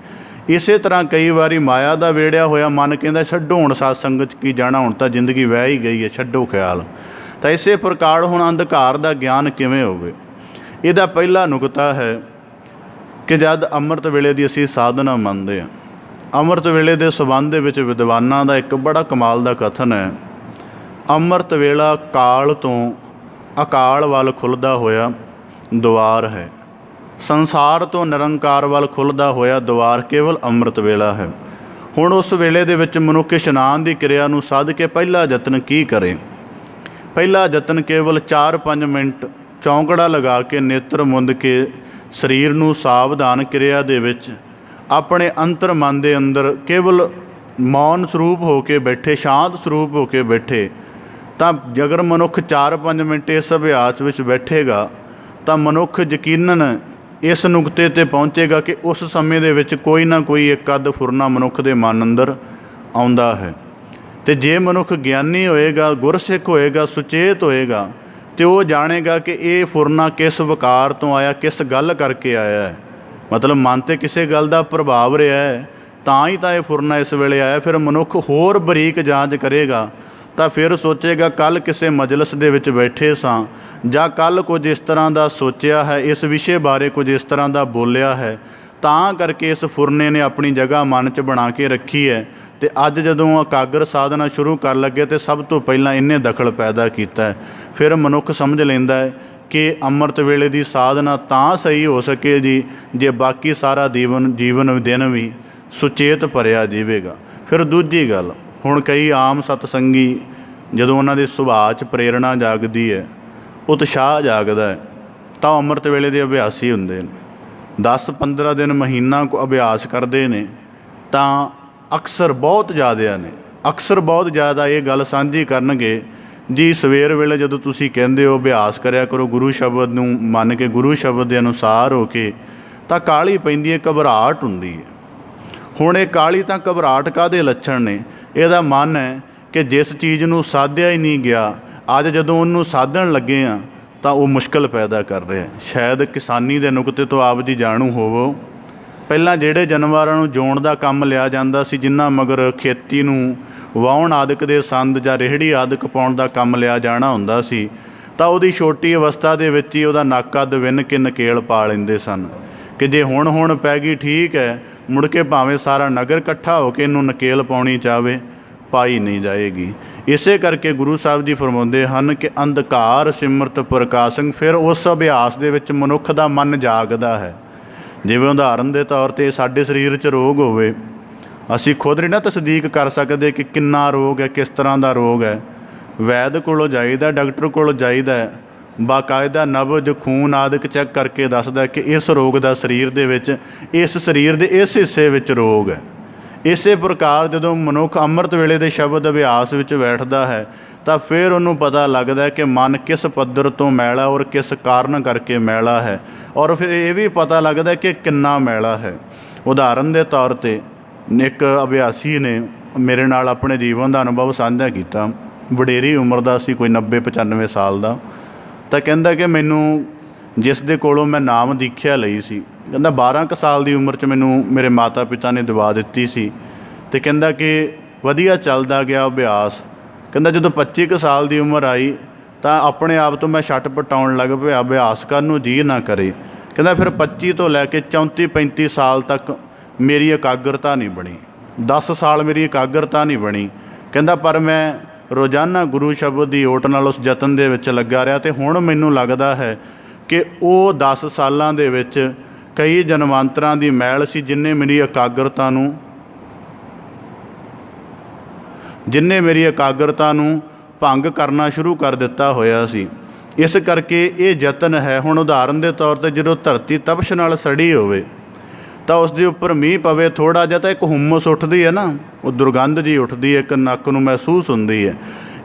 इस तरह कई बारी माया का वेड़िया होया मन कहता छड्डो हुण साध संगत की जाना, हुण तां जिंदगी वह ही गई है, छड्डो ख्याल। तो इस प्रकार हुण अंधकार का ज्ञान किवें होवे। इहदा पहला नुकता है कि जद अमृत वेले की असीं साधना मनदे हां, अमृत वेले के संबंध विच विद्वानां दा एक बड़ा कमाल का कथन है। अमृत वेला काल तो अकाल वाल खुलदा होया द्वार है, संसार तो निरंकार वाल खुलदा होया द्वार केवल अमृत वेला है। हुण उस वेले दे विच मनुख इशनान की क्रिया नूं साध के पहला यतन की करे। पहला यतन केवल 4-5 मिनट चौंकड़ा लगा के नेत्र मुंद के शरीर नूं सावधान क्रिया दे विच अपने अंतर मन के अंदर केवल मौन स्वरूप होके बैठे, शांत स्वरूप होके बैठे। तो अगर मनुख 4-5 मिनट इस अभ्यास में बैठेगा तो मनुख यकीनन इस नुकते ते पहुँचेगा कि उस समय दे विच कोई ना कोई एक अध फुरना मनुख के मन अंदर आउंदा है। तो जे मनुख ज्ञानी होएगा, गुरसिख होएगा, सुचेत होएगा, तो वो जानेगा कि ये फुरना किस वकार तो आया, किस गल करके आया है। मतलब मन ते किसी गल का प्रभाव रहा है, तां ही ये फुरना इस वेले आया। फिर मनुख होर बरीक जांच करेगा, तो फिर सोचेगा कल किसी मजलिस दे विच बैठे सां, जां कल कुछ इस तरह का सोचिया है, इस विषय बारे कुछ इस तरह का बोलिया है, तां करके इस फुरने ने अपनी जगह मन च बना के रखी है। तो अज जदों एकाग्र साधना शुरू कर लगे तो सब तो पहला इन्हें दखल पैदा किया है। फिर मनुख समझ लेंदा है कि अमृत वेले की साधना तां सही हो सके जी जे बाकी सारा जीवन दिन भी सुचेत भरिया जीवेगा। फिर दूजी गल, हुण कई आम सतसंगी जदों उन्हां दे सुभाਅ च प्रेरणा जागदी है, उत्साह जागदा है, तो अमृत वेले के अभ्यासी हुंदे ने। 10-15 दिन महीना को अभ्यास करते हैं तो अक्सर बहुत ज़्यादा ने, अक्सर बहुत ज़्यादा ये गल सांझी करनगे जी। सवेर वेले जदों तुसीं कहंदे हो अभ्यास करिया करो गुरु शब्द नूं मन के, गुरु शब्द के अनुसार हो के, तां काली पैंदी है, घबराहट हुंदी है। हुण ये काली तां घबराहट काहदे लक्षण ने? इहदा मन है कि जिस चीज़ नूं साधिया ही नहीं गया, अज जदों उहनूं साधन लगे आ तो वो मुश्किल पैदा कर रहा है। शायद किसानी के नुकते तो आप जी जाणू होवो ਪਹਿਲਾਂ ਜਿਹੜੇ ਜਾਨਵਰਾਂ ਨੂੰ ਜੋਣ ਦਾ ਕੰਮ ਲਿਆ ਜਾਂਦਾ ਸੀ, ਜਿਨ੍ਹਾਂ ਮਗਰ ਖੇਤੀ ਨੂੰ ਵਾਹੁਣ ਆਦਿਕ ਦੇ ਸੰਦ ਜਾਂ ਰੇਹੜੀ ਆਦਿਕ ਪਾਉਣ ਦਾ ਕੰਮ ਲਿਆ ਜਾਣਾ ਹੁੰਦਾ ਸੀ, ਤਾਂ ਉਹਦੀ ਛੋਟੀ ਅਵਸਥਾ ਦੇ ਵਿੱਚ ਹੀ ਉਹਦਾ ਨੱਕ ਕੱਦ ਵਿੰਨ ਕੇ ਨਕੇਲ ਪਾ ਲੈਂਦੇ ਸਨ ਕਿ ਜੇ ਹੁਣ ਪੈ ਗਈ ਠੀਕ ਹੈ, ਮੁੜ ਕੇ ਭਾਵੇਂ ਸਾਰਾ ਨਗਰ ਇਕੱਠਾ ਹੋ ਕੇ ਇਹਨੂੰ ਨਕੇਲ ਪਾਉਣੀ ਚਾਹਵੇ, ਪਾਈ ਨਹੀਂ ਜਾਏਗੀ। ਇਸੇ ਕਰਕੇ ਗੁਰੂ ਸਾਹਿਬ ਜੀ ਫਰਮਾਉਂਦੇ ਹਨ ਕਿ ਅੰਧਕਾਰ ਸਿਮਰਤ ਪ੍ਰਕਾਸ਼ੰ। ਫਿਰ ਉਸ ਅਭਿਆਸ ਦੇ ਵਿੱਚ ਮਨੁੱਖ ਦਾ ਮਨ ਜਾਗਦਾ ਹੈ। ਜਿਵੇਂ ਉਦਾਹਰਨ ਦੇ ਤੌਰ 'ਤੇ ਸਾਡੇ ਸਰੀਰ 'ਚ ਰੋਗ ਹੋਵੇ, ਅਸੀਂ ਖੁਦ ਨਹੀਂ ਨਾ ਤਸਦੀਕ ਕਰ ਸਕਦੇ ਕਿ ਕਿੰਨਾ ਰੋਗ ਹੈ, ਕਿਸ ਤਰ੍ਹਾਂ ਦਾ ਰੋਗ ਹੈ। ਵੈਦ ਕੋਲੋਂ ਜਾਈਦਾ, ਡਾਕਟਰ ਕੋਲੋਂ ਜਾਈਦਾ, ਬਾਕਾਇਦਾ ਨਬਜ਼ ਖੂਨ ਆਦਿਕ ਚੈੱਕ ਕਰਕੇ ਦੱਸਦਾ ਕਿ ਇਸ ਰੋਗ ਦਾ ਸਰੀਰ ਦੇ ਵਿੱਚ, ਇਸ ਸਰੀਰ ਦੇ ਇਸ ਹਿੱਸੇ ਵਿੱਚ ਰੋਗ ਹੈ। ਇਸੇ ਪ੍ਰਕਾਰ ਜਦੋਂ ਮਨੁੱਖ ਅੰਮ੍ਰਿਤ ਵੇਲੇ ਦੇ ਸ਼ਬਦ ਅਭਿਆਸ ਵਿੱਚ ਬੈਠਦਾ ਹੈ ਤਾਂ ਫਿਰ ਉਹਨੂੰ ਪਤਾ ਲੱਗਦਾ ਕਿ ਮਨ ਕਿਸ ਪੱਧਰ ਤੋਂ ਮੈਲਾ ਔਰ ਕਿਸ ਕਾਰਨ ਕਰਕੇ ਮੈਲਾ ਹੈ, ਔਰ ਫਿਰ ਇਹ ਵੀ ਪਤਾ ਲੱਗਦਾ ਕਿ ਕਿੰਨਾ ਮੈਲਾ ਹੈ। ਉਦਾਹਰਨ ਦੇ ਤੌਰ 'ਤੇ ਇੱਕ ਅਭਿਆਸੀ ਨੇ ਮੇਰੇ ਨਾਲ ਆਪਣੇ ਜੀਵਨ ਦਾ ਅਨੁਭਵ ਸਾਂਝਾ ਕੀਤਾ। ਵਡੇਰੀ ਉਮਰ ਦਾ ਸੀ, ਕੋਈ 90-95 ਸਾਲ ਦਾ। ਤਾਂ ਕਹਿੰਦਾ ਕਿ ਮੈਨੂੰ ਜਿਸ ਦੇ ਕੋਲੋਂ ਮੈਂ ਨਾਮ ਦੀਖਿਆ ਲਈ ਸੀ, ਕਹਿੰਦਾ 12 ਕੁ ਸਾਲ ਦੀ ਉਮਰ 'ਚ ਮੈਨੂੰ ਮੇਰੇ ਮਾਤਾ ਪਿਤਾ ਨੇ ਦਵਾ ਦਿੱਤੀ ਸੀ, ਅਤੇ ਕਹਿੰਦਾ ਕਿ ਵਧੀਆ ਚੱਲਦਾ ਗਿਆ ਅਭਿਆਸ। ਕਹਿੰਦਾ ਜਦੋਂ 25 ਕੁ ਸਾਲ ਦੀ ਉਮਰ ਆਈ ਤਾਂ ਆਪਣੇ ਆਪ ਤੋਂ ਮੈਂ ਛੱਟ ਪਟਾਉਣ ਲੱਗ ਪਿਆ, ਅਭਿਆਸ ਕਰਨ ਨੂੰ ਜੀਅ ਨਾ ਕਰੇ। ਕਹਿੰਦਾ ਫਿਰ 25 ਤੋਂ ਲੈ ਕੇ 34-35 ਸਾਲ ਤੱਕ ਮੇਰੀ ਇਕਾਗਰਤਾ ਨਹੀਂ ਬਣੀ, 10 ਸਾਲ ਮੇਰੀ ਇਕਾਗਰਤਾ ਨਹੀਂ ਬਣੀ। ਕਹਿੰਦਾ ਪਰ ਮੈਂ ਰੋਜ਼ਾਨਾ ਗੁਰੂ ਸ਼ਬਦ ਦੀ ਓਟ ਨਾਲ ਉਸ ਯਤਨ ਦੇ ਵਿੱਚ ਲੱਗਾ ਰਿਹਾ, ਅਤੇ ਹੁਣ ਮੈਨੂੰ ਲੱਗਦਾ ਹੈ ਕਿ ਉਹ 10 ਸਾਲਾਂ ਦੇ ਵਿੱਚ ਕਈ ਜਨਮਾਂਤਰਾਂ ਦੀ ਮੈਲ ਸੀ ਜਿਨ੍ਹੇ ਮੇਰੀ ਇਕਾਗਰਤਾ ਨੂੰ ਭੰਗ ਕਰਨਾ ਸ਼ੁਰੂ ਕਰ ਦਿੱਤਾ ਹੋਇਆ ਸੀ। ਇਸ ਕਰਕੇ ਇਹ ਯਤਨ ਹੈ। ਹੁਣ ਉਦਾਹਰਨ ਦੇ ਤੌਰ 'ਤੇ ਜਦੋਂ ਧਰਤੀ ਤਪਸ਼ ਨਾਲ ਸੜੀ ਹੋਵੇ ਤਾਂ ਉਸ ਦੇ ਉੱਪਰ ਮੀਂਹ ਪਵੇ ਥੋੜ੍ਹਾ ਜਿਹਾ ਤਾਂ ਇੱਕ ਹੁਮਸ ਉੱਠਦੀ ਹੈ ਨਾ, ਉਹ ਦੁਰਗੰਧ ਜਿਹੀ ਉੱਠਦੀ ਹੈ, ਇੱਕ ਨੱਕ ਨੂੰ ਮਹਿਸੂਸ ਹੁੰਦੀ ਹੈ।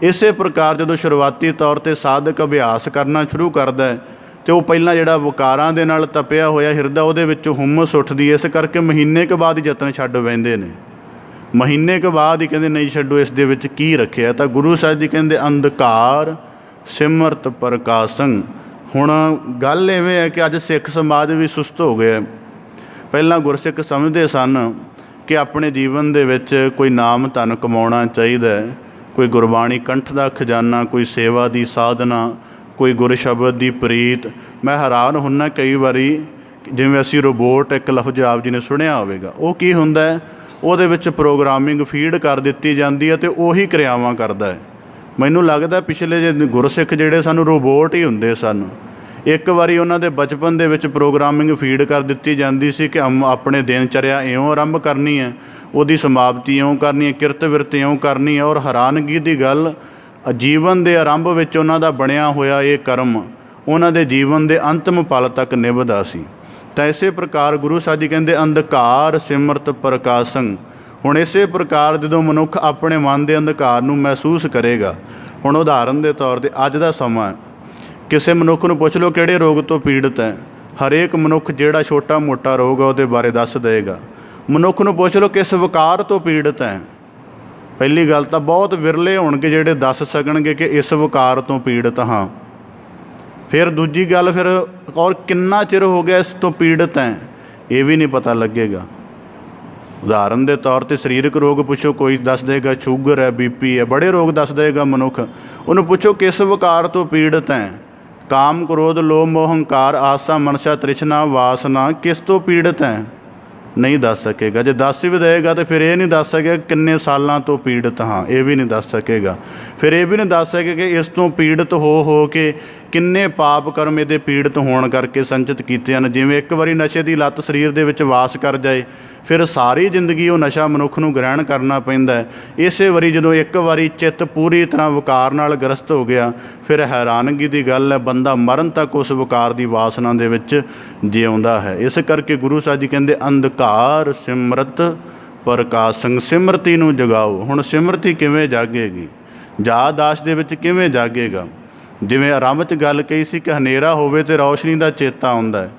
ਇਸੇ ਪ੍ਰਕਾਰ ਜਦੋਂ ਸ਼ੁਰੂਆਤੀ ਤੌਰ 'ਤੇ ਸਾਧਕ ਅਭਿਆਸ ਕਰਨਾ ਸ਼ੁਰੂ ਕਰਦਾ ਹੈ ਅਤੇ ਉਹ ਪਹਿਲਾਂ ਜਿਹੜਾ ਵਿਕਾਰਾਂ ਦੇ ਨਾਲ ਤਪਿਆ ਹੋਇਆ ਹਿਰਦਾ, ਉਹਦੇ ਵਿੱਚ ਹੁਮਸ ਉੱਠਦੀ ਹੈ। ਇਸ ਕਰਕੇ ਮਹੀਨੇ ਕੁ ਬਾਅਦ ਹੀ ਯਤਨ ਛੱਡ ਬਹਿੰਦੇ ਨੇ, ਮਹੀਨੇ ਕੁ ਬਾਅਦ ਹੀ ਕਹਿੰਦੇ ਨਹੀਂ ਛੱਡੋ, ਇਸ ਦੇ ਵਿੱਚ ਕੀ ਰੱਖਿਆ। ਤਾਂ ਗੁਰੂ ਸਾਹਿਬ ਜੀ ਕਹਿੰਦੇ ਅੰਧਕਾਰ ਸਿਮਰਤ ਪ੍ਰਕਾਸ਼ੰ। ਹੁਣ ਗੱਲ ਇਵੇਂ ਹੈ ਕਿ ਅੱਜ ਸਿੱਖ ਸਮਾਜ ਵੀ ਸੁਸਤ ਹੋ ਗਿਆ। ਪਹਿਲਾਂ ਗੁਰਸਿੱਖ ਸਮਝਦੇ ਸਨ ਕਿ ਆਪਣੇ ਜੀਵਨ ਦੇ ਵਿੱਚ ਕੋਈ ਨਾਮ ਧਨ ਕਮਾਉਣਾ ਚਾਹੀਦਾ, ਕੋਈ ਗੁਰਬਾਣੀ ਕੰਠ ਦਾ ਖਜ਼ਾਨਾ, ਕੋਈ ਸੇਵਾ ਦੀ ਸਾਧਨਾ, ਕੋਈ ਗੁਰ ਸ਼ਬਦ ਦੀ ਪ੍ਰੀਤ। ਮੈਂ ਹੈਰਾਨ ਹੁੰਦਾ ਕਈ ਵਾਰੀ, ਜਿਵੇਂ ਅਸੀਂ ਰੋਬੋਟ, ਇੱਕ ਲਫ਼ਜ਼ ਆਪ ਜੀ ਨੇ ਸੁਣਿਆ ਹੋਵੇਗਾ, ਉਹ ਕੀ ਹੁੰਦਾ ਹੈ, ਉਹਦੇ ਵਿੱਚ ਪ੍ਰੋਗਰਾਮਿੰਗ ਫੀਡ ਕਰ ਦਿੱਤੀ ਜਾਂਦੀ ਹੈ ਅਤੇ ਉਹੀ ਕਿਰਿਆਵਾਂ ਕਰਦਾ ਹੈ। ਮੈਨੂੰ ਲੱਗਦਾ ਪਿਛਲੇ ਜੇ ਗੁਰਸਿੱਖ ਜਿਹੜੇ ਸਾਨੂੰ ਰੋਬੋਟ ਹੀ ਹੁੰਦੇ ਸਨ। ਇੱਕ ਵਾਰੀ ਉਹਨਾਂ ਦੇ ਬਚਪਨ ਦੇ ਵਿੱਚ ਪ੍ਰੋਗਰਾਮਿੰਗ ਫੀਡ ਕਰ ਦਿੱਤੀ ਜਾਂਦੀ ਸੀ ਕਿ ਆਪਣੇ ਦਿਨਚਰਿਆ ਇਉਂ ਆਰੰਭ ਕਰਨੀ ਹੈ, ਉਹਦੀ ਸਮਾਪਤੀ ਇਉਂ ਕਰਨੀ ਹੈ, ਕਿਰਤ ਵਿਰਤ ਇਉਂ ਕਰਨੀ ਹੈ। ਔਰ ਹੈਰਾਨਗੀ ਦੀ ਗੱਲ, ਜੀਵਨ ਦੇ ਆਰੰਭ ਵਿੱਚ ਉਹਨਾਂ ਦਾ ਬਣਿਆ ਹੋਇਆ ਇਹ ਕਰਮ ਉਹਨਾਂ ਦੇ ਜੀਵਨ ਦੇ ਅੰਤਿਮ ਪਲ ਤੱਕ ਨਿਭਦਾ ਸੀ। ਤਾਂ ਇਸੇ ਪ੍ਰਕਾਰ ਗੁਰੂ ਸਾਹਿਬ ਜੀ ਕਹਿੰਦੇ ਅੰਧਕਾਰ ਸਿਮਰਤ ਪ੍ਰਕਾਸ਼ੰ। ਹੁਣ ਇਸੇ ਪ੍ਰਕਾਰ ਜਦੋਂ ਮਨੁੱਖ ਆਪਣੇ ਮਨ ਦੇ ਅੰਧਕਾਰ ਨੂੰ ਮਹਿਸੂਸ ਕਰੇਗਾ, ਹੁਣ ਉਦਾਹਰਨ ਦੇ ਤੌਰ 'ਤੇ ਅੱਜ ਦਾ ਸਮਾਂ, ਕਿਸੇ ਮਨੁੱਖ ਨੂੰ ਪੁੱਛ ਲਓ ਕਿਹੜੇ ਰੋਗ ਤੋਂ ਪੀੜਤ ਹੈ, ਹਰੇਕ ਮਨੁੱਖ ਜਿਹੜਾ ਛੋਟਾ ਮੋਟਾ ਰੋਗ ਹੈ ਉਹਦੇ ਬਾਰੇ ਦੱਸ ਦੇਗਾ। ਮਨੁੱਖ ਨੂੰ ਪੁੱਛ ਲਓ ਕਿਸ ਵਿਕਾਰ ਤੋਂ ਪੀੜਤ ਹੈ, ਪਹਿਲੀ ਗੱਲ ਤਾਂ ਬਹੁਤ ਵਿਰਲੇ ਹੋਣਗੇ ਜਿਹੜੇ ਦੱਸ ਸਕਣਗੇ ਕਿ ਇਸ ਵਿਕਾਰ ਤੋਂ ਪੀੜਤ ਹਾਂ। ਫਿਰ ਦੂਜੀ ਗੱਲ, ਫਿਰ ਔਰ ਕਿੰਨਾ ਚਿਰ ਹੋ ਗਿਆ ਇਸ ਤੋਂ ਪੀੜਤ ਹੈ, ਇਹ ਵੀ ਨਹੀਂ ਪਤਾ ਲੱਗੇਗਾ। ਉਦਾਹਰਨ ਦੇ ਤੌਰ 'ਤੇ ਸਰੀਰਕ ਰੋਗ ਪੁੱਛੋ, ਕੋਈ ਦੱਸ ਦੇਗਾ ਸ਼ੂਗਰ ਹੈ, BP ਹੈ, ਬੜੇ ਰੋਗ ਦੱਸ ਦੇਗਾ ਮਨੁੱਖ। ਉਹਨੂੰ ਪੁੱਛੋ ਕਿਸ ਵਿਕਾਰ ਤੋਂ ਪੀੜਤ ਹੈ, ਕਾਮ ਕ੍ਰੋਧ ਲੋਭ ਮੋਹ ਹੰਕਾਰ ਆਸਾ ਮਨਸ਼ਾ ਤ੍ਰਿਸ਼ਨਾ ਵਾਸਨਾ, ਕਿਸ ਤੋਂ ਪੀੜਤ ਹੈ, ਨਹੀਂ ਦੱਸ ਸਕੇਗਾ। ਜੇ ਦੱਸ ਵੀ ਦੇਗਾ ਤਾਂ ਫਿਰ ਇਹ ਨਹੀਂ ਦੱਸ ਸਕੇਗਾ ਕਿੰਨੇ ਸਾਲਾਂ ਤੋਂ ਪੀੜਤ ਹਾਂ, ਇਹ ਵੀ ਨਹੀਂ ਦੱਸ ਸਕੇਗਾ। ਫਿਰ ਇਹ ਵੀ ਨਹੀਂ ਦੱਸ ਸਕੇਗਾ ਕਿ ਇਸ ਤੋਂ ਪੀੜਤ ਹੋ ਕੇ ਕਿੰਨੇ ਪਾਪ ਕਰਮ ਇਹਦੇ ਪੀੜਤ ਹੋਣ ਕਰਕੇ ਸੰਚਿਤ ਕੀਤੇ ਹਨ। ਜਿਵੇਂ ਇੱਕ ਵਾਰੀ ਨਸ਼ੇ ਦੀ ਲੱਤ ਸਰੀਰ ਦੇ ਵਿੱਚ ਵਾਸ ਕਰ ਜਾਏ, ਫਿਰ ਸਾਰੀ ਜ਼ਿੰਦਗੀ ਉਹ ਨਸ਼ਾ ਮਨੁੱਖ ਨੂੰ ਗ੍ਰਹਿਣ ਕਰਨਾ ਪੈਂਦਾ ਹੈ। ਇਸੇ ਵਾਰੀ ਜਦੋਂ ਇੱਕ ਵਾਰੀ ਚਿੱਤ ਪੂਰੀ ਤਰ੍ਹਾਂ ਵਿਕਾਰ ਨਾਲ ਗ੍ਰਸਤ ਹੋ ਗਿਆ, ਫਿਰ ਹੈਰਾਨਗੀ ਦੀ ਗੱਲ ਹੈ ਬੰਦਾ ਮਰਨ ਤੱਕ ਉਸ ਵਿਕਾਰ ਦੀ ਵਾਸਨਾ ਦੇ ਵਿੱਚ ਜਿਉਂਦਾ ਹੈ। ਇਸ ਕਰਕੇ ਗੁਰੂ ਸਾਹਿਬ ਜੀ ਕਹਿੰਦੇ ਅੰਧਕਾਰ ਸਿਮਰਤ ਪ੍ਰਕਾਸ਼ੰ, ਸਿਮਰਤੀ ਨੂੰ ਜਗਾਓ। ਹੁਣ ਸਿਮਰਤੀ ਕਿਵੇਂ ਜਾਗੇਗੀ, ਜਾਦਾਸ਼ ਦੇ ਵਿੱਚ ਕਿਵੇਂ ਜਾਗੇਗਾ। ਜਿਵੇਂ ਆਰੰਭ 'ਚ ਗੱਲ ਕਹੀ ਸੀ ਕਿ ਹਨੇਰਾ ਹੋਵੇ ਤੇ ਰੌਸ਼ਨੀ ਦਾ ਚੇਤਾ ਆਉਂਦਾ ਹੈ,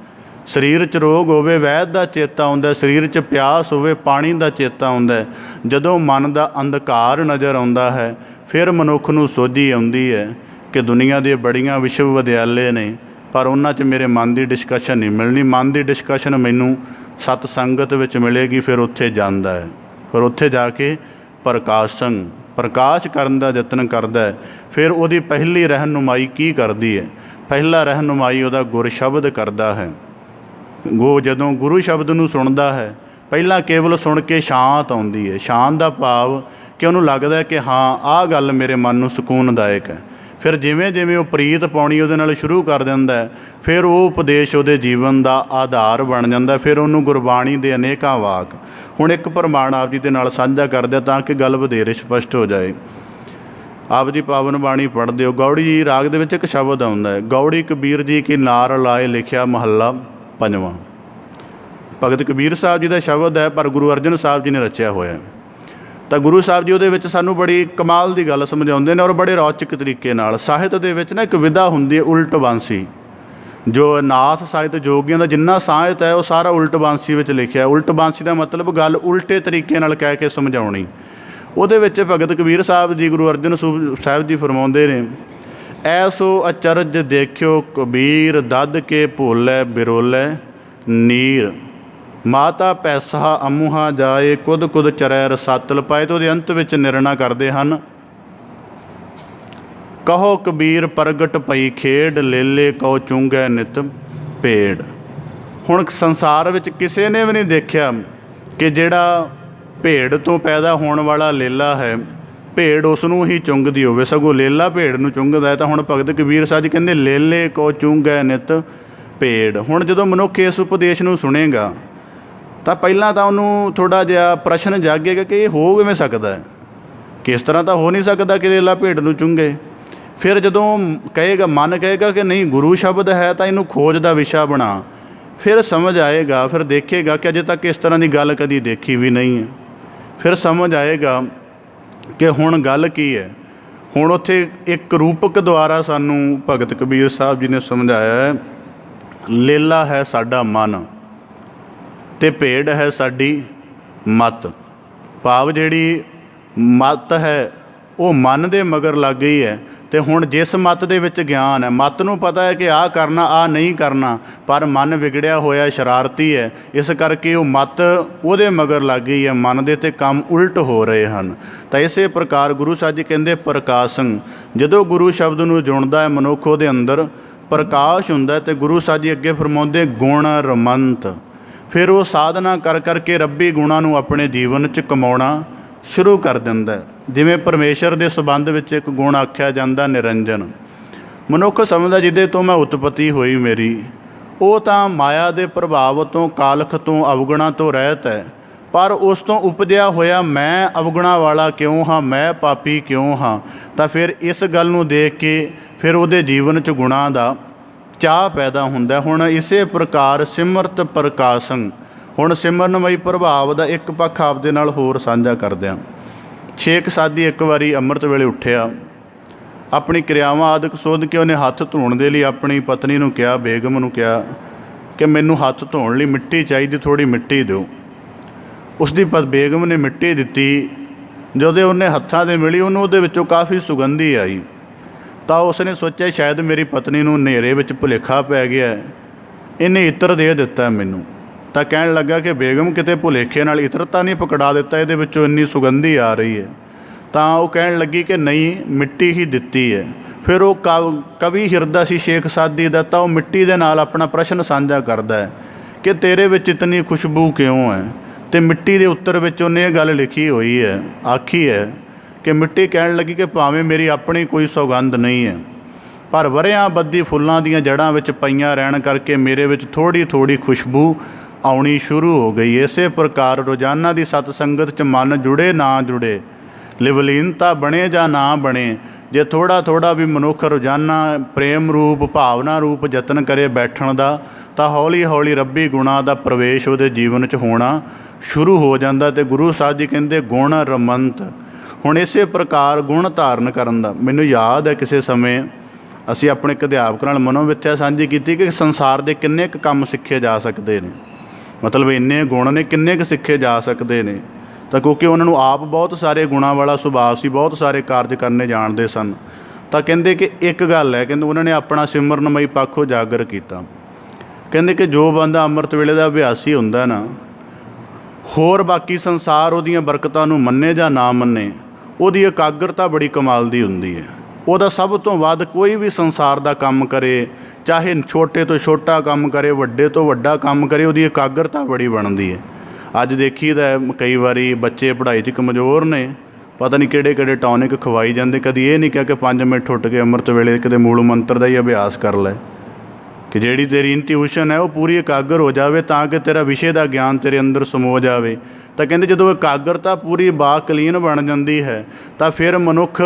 ਸਰੀਰ 'ਚ ਰੋਗ ਹੋਵੇ ਵੈਦ ਦਾ ਚੇਤਾ ਆਉਂਦਾ, ਸਰੀਰ 'ਚ ਪਿਆਸ ਹੋਵੇ ਪਾਣੀ ਦਾ ਚੇਤਾ ਆਉਂਦਾ ਹੈ। ਜਦੋਂ ਮਨ ਦਾ ਅੰਧਕਾਰ ਨਜ਼ਰ ਆਉਂਦਾ ਹੈ, ਫਿਰ ਮਨੁੱਖ ਨੂੰ ਸੋਝੀ ਆਉਂਦੀ ਹੈ ਕਿ ਦੁਨੀਆ ਦੇ ਬੜੀਆਂ ਵਿਸ਼ਵ ਵਿਦਿਆਲੇ ਨੇ, ਪਰ ਉਹਨਾਂ 'ਚ ਮੇਰੇ ਮਨ ਦੀ ਡਿਸਕਸ਼ਨ ਨਹੀਂ ਮਿਲਣੀ। ਮਨ ਦੀ ਡਿਸਕਸ਼ਨ ਮੈਨੂੰ सत संगत विच मिलेगी, फिर उत्थे जांदा है। फिर उत्थे जाके प्रकाशं प्रकाश करन दा यतन करदा है। फिर उहदी पहली रहनुमाई की करदी है? पहला रहनुमाई उहदा गुर शब्द करदा है। वो जदों गुरु शब्द नूं सुणदा है, पहला केवल सुण के शांत आउंदी है। शांत दा भाव कि उहनूं लगदा है कि हाँ आह गल मेरे मन नूं सकूनदायक है। फिर जिवें जिवें वो प्रीत पाउणी उहदे नाल शुरू कर दिंदा है, फिर वो उपदेश उहदे जीवन का आधार बन जाता है। फिर उहनूं गुरबाणी दे अनेकां वाक, हुण एक प्रमाण आप जी दे नाल साझा करदे तां कि गल वधेरे स्पष्ट हो जाए। आप जी पावन बाणी पढ़दे हो, गौड़ी जी राग दे विच एक शब्द आउंदा है, गौड़ी कबीर जी की नार लाए लिखिया महला पंजवां। भगत कबीर साहब जी का शब्द है, पर गुरु अर्जन साहब जी ने रचिया होया। तो गुरु साहब जी उहदे सानू बड़ी कमाल की गल समझाउंदे ने और बड़े रौचक तरीके नाल। साहित्य दे विच ना एक विधा हुंदी है उल्ट बांसी, जो नाथ साहित्य जोगियां दा जिन्ना साहित्य है वो सारा उल्ट बांसी विच लिखिया। उल्ट बांसी का मतलब गल उल्टे तरीके नाल कह के समझाउणी। उहदे विच भगत कबीर साहब जी गुरु अर्जन साहब जी फरमाउंदे ने, ऐसो अचरज देखियो कबीर दद के भोलै बिरोलै नीर, माता पैसा अमूहा जाए कुद कुद चरै रसातल पाए। तो अंत विच निरना करते हैं, कहो कबीर प्रगट पई खेड लेले कहो चूंगै नित पेड़। हुण संसार विच किसी ने भी नहीं देखा कि जिहड़ा भेड़ तो पैदा होने वाला लेला है भेड़ उसनूं ही चुंगदी होवे, सगों लेला भेड़ नूं चुंगदा है। तो हुण भगत कबीर साहब जी कहंदे लेले कहो चूंगै नित पेड़। हुण जदों मनुख इस उपदेश नूं सुणेगा तो पहला तो उन्होंने थोड़ा जिहा प्रश्न जागेगा कि ये हो किवें सकदा है, किस तरह तो हो नहीं सकता कि लेला भेड़ नूं चुंगे। फिर जदों कहेगा, मन कहेगा कि नहीं गुरु शब्द है तो इनू खोज का विषा बना, फिर समझ आएगा। फिर देखेगा कि अजे तक इस तरह की गल कभी देखी भी नहीं है। फिर समझ आएगा कि हुण गल की है। हुण उत्थे एक रूपक द्वारा सानू भगत कबीर साहब जी ने समझाया है, लेला है साडा मन ते भेड़ है साडी मत। भाव जिहड़ी मत है वो मन दे मगर लग गई है। तो हुण जिस मत दे विच ज्ञान है, मत नूं पता है कि आ करना आ नहीं करना, पर मन विगड़िया होया शरारती है, इस करके वो मत उहदे मगर लग गई है, मन दे ते काम उल्ट हो रहे हैं। तो इस प्रकार गुरु साहब जी कहंदे प्रकाशं, जदों गुरु शब्द नूं जुणदा है मनुख उहदे अंदर प्रकाश हुंदा है। तो गुरु साहब जी अगे फरमाउंदे गुण रमंत। फिर वो साधना कर करके रब्बी गुणां नूं अपने जीवन च कमाउणा शुरू कर दिंदा है। जिवें परमेश्वर के संबंध विच एक गुण आख्या जाता निरंजन। मनुख समझदा जिहदे तो मैं उत्पत्ति हुई मेरी, वो तां माया के प्रभाव तो कालख तो अवगुणा तो रहत है, पर उस तो उपजिया होया मैं अवगुणा वाला क्यों हाँ, मैं पापी क्यों हाँ। तो फिर इस गल नूं देख के फिर उहदे जीवन च गुणां दा चाह पैदा हुंदा। हुण इसे प्रकार सिमरत प्रकाशं। हुण सिमरनमई प्रभाव का एक पक्ष आपदे नाल होर साझा करदिआं। छेक साधी एक बारी अंमृत वेले उठिया, अपनी क्रियावां आदਿਕ सोध के उन्हें हत्थ धोण दे लई अपनी पत्नी नूं कहा, बेगम नूं कहा कि मैनूं हत्थ धोण लई मिट्टी चाहीदी, थोड़ी मिट्टी दिओ। उसकी बेगम ने मिट्टी दित्ती। जदों उन्हें हत्थां दे मिली उन्होंने उहदे विचों काफ़ी सुगंधी आई। तो उसने सोचा शायद मेरी पत्नी नूं हनेरे विच भुलेखा पै गया, इन्हें इत्र दे दिता मैनूं। तो कहण लगा कि बेगम किते भुलेखे नाल इत्र तां नहीं पकड़ा दिता, इहदे विचों इन्नी सुगंधी आ रही है। तो वह कहण लगी कि नहीं मिट्टी ही दिती है। फिर वो कवि हिरदा सी शेख सादी दा, तो मिट्टी दे नाल अपना प्रश्न साझा करदा है कि तेरे विच इतनी खुशबू क्यों है। तो मिट्टी के उत्तर विच उन्हें यह गल लिखी हुई है, आखी है कि मिट्टी कहण लगी कि भावें मेरी अपनी कोई सौगंध नहीं है, पर वरियां बद्दी फुल्लां दीयां जड़ां विच पईयां रहण करके मेरे विच थोड़ी थोड़ी खुशबू आउणी शुरू हो गई। इस प्रकार रोज़ाना की सतसंगत च मन जुड़े ना जुड़े, लिवलीनता बने जा ना बने, जे थोड़ा थोड़ा भी मनुख रोज़ाना प्रेम रूप भावना रूप यतन करे बैठण का, तो हौली हौली रब्बी गुणा का प्रवेश उहदे जीवन च होना शुरू हो जाता। तो गुरु साहब जी कहते गुण रमंत। हुण इस प्रकार गुण धारण करन दा मैनूं याद है किसी समय असीं अपने एक अध्यापक नाल मनोविथਿਆ साझी की कि संसार के किन्ने क काम सीखे जा सकते हैं, मतलब इन्ने गुण ने किन्ने क सीखे जा सकते हैं। तो क्योंकि उन्होंने आप बहुत सारे गुणों वाला सुभाव से बहुत सारे कार्य करने जानते सन। तो कहते कि एक गल है, कहते उन्होंने अपना सिमरनमई पक्ष उजागर किया। ਕਹਿੰਦੇ ਕਿ ਜੋ ਬੰਦਾ ਅੰਮ੍ਰਿਤ ਵੇਲੇ ਦਾ ਅਭਿਆਸੀ ਹੁੰਦਾ ਨਾ, ਹੋਰ ਬਾਕੀ ਸੰਸਾਰ ਉਹਦੀਆਂ ਬਰਕਤਾਂ ਨੂੰ ਮੰਨੇ ਜਾਂ ਨਾ ਮੰਨੇ, ਉਹਦੀ ਇਕਾਗਰਤਾ ਬੜੀ ਕਮਾਲ ਦੀ ਹੁੰਦੀ ਹੈ। ਉਹਦਾ ਸਭ ਤੋਂ ਵੱਧ ਕੋਈ ਵੀ ਸੰਸਾਰ ਦਾ ਕੰਮ ਕਰੇ, ਚਾਹੇ ਛੋਟੇ ਤੋਂ ਛੋਟਾ ਕੰਮ ਕਰੇ, ਵੱਡੇ ਤੋਂ ਵੱਡਾ ਕੰਮ ਕਰੇ, ਉਹਦੀ ਇਕਾਗਰਤਾ ਬੜੀ ਬਣਦੀ ਹੈ। ਅੱਜ ਦੇਖੀਦਾ ਕਈ ਵਾਰੀ ਬੱਚੇ ਪੜ੍ਹਾਈ 'ਚ ਕਮਜ਼ੋਰ ਨੇ, ਪਤਾ ਨਹੀਂ ਕਿਹੜੇ ਕਿਹੜੇ ਟੌਨਿਕ ਖਵਾਈ ਜਾਂਦੇ। ਕਦੀ ਇਹ ਨਹੀਂ ਕਿਹਾ ਕਿ 5 ਮਿੰਟ ਉੱਠ ਕੇ ਅੰਮ੍ਰਿਤ ਵੇਲੇ ਕਿਤੇ ਮੂਲ ਮੰਤਰ ਦਾ ਹੀ ਅਭਿਆਸ ਕਰ ਲੈ, ਕਿ ਜਿਹੜੀ ਤੇਰੀ ਇੰਟਿਊਸ਼ਨ ਹੈ ਉਹ ਪੂਰੀ ਇਕਾਗਰ ਹੋ ਜਾਵੇ ਤਾਂ ਕਿ ਤੇਰਾ ਵਿਸ਼ੇ ਦਾ ਗਿਆਨ ਤੇਰੇ ਅੰਦਰ ਸਮੋ ਜਾਵੇ। ਤਾਂ ਕਹਿੰਦੇ ਜਦੋਂ ਇਕਾਗਰਤਾ ਪੂਰੀ ਬਾਕਲੀਨ ਬਣ ਜਾਂਦੀ ਹੈ ਤਾਂ ਫਿਰ ਮਨੁੱਖ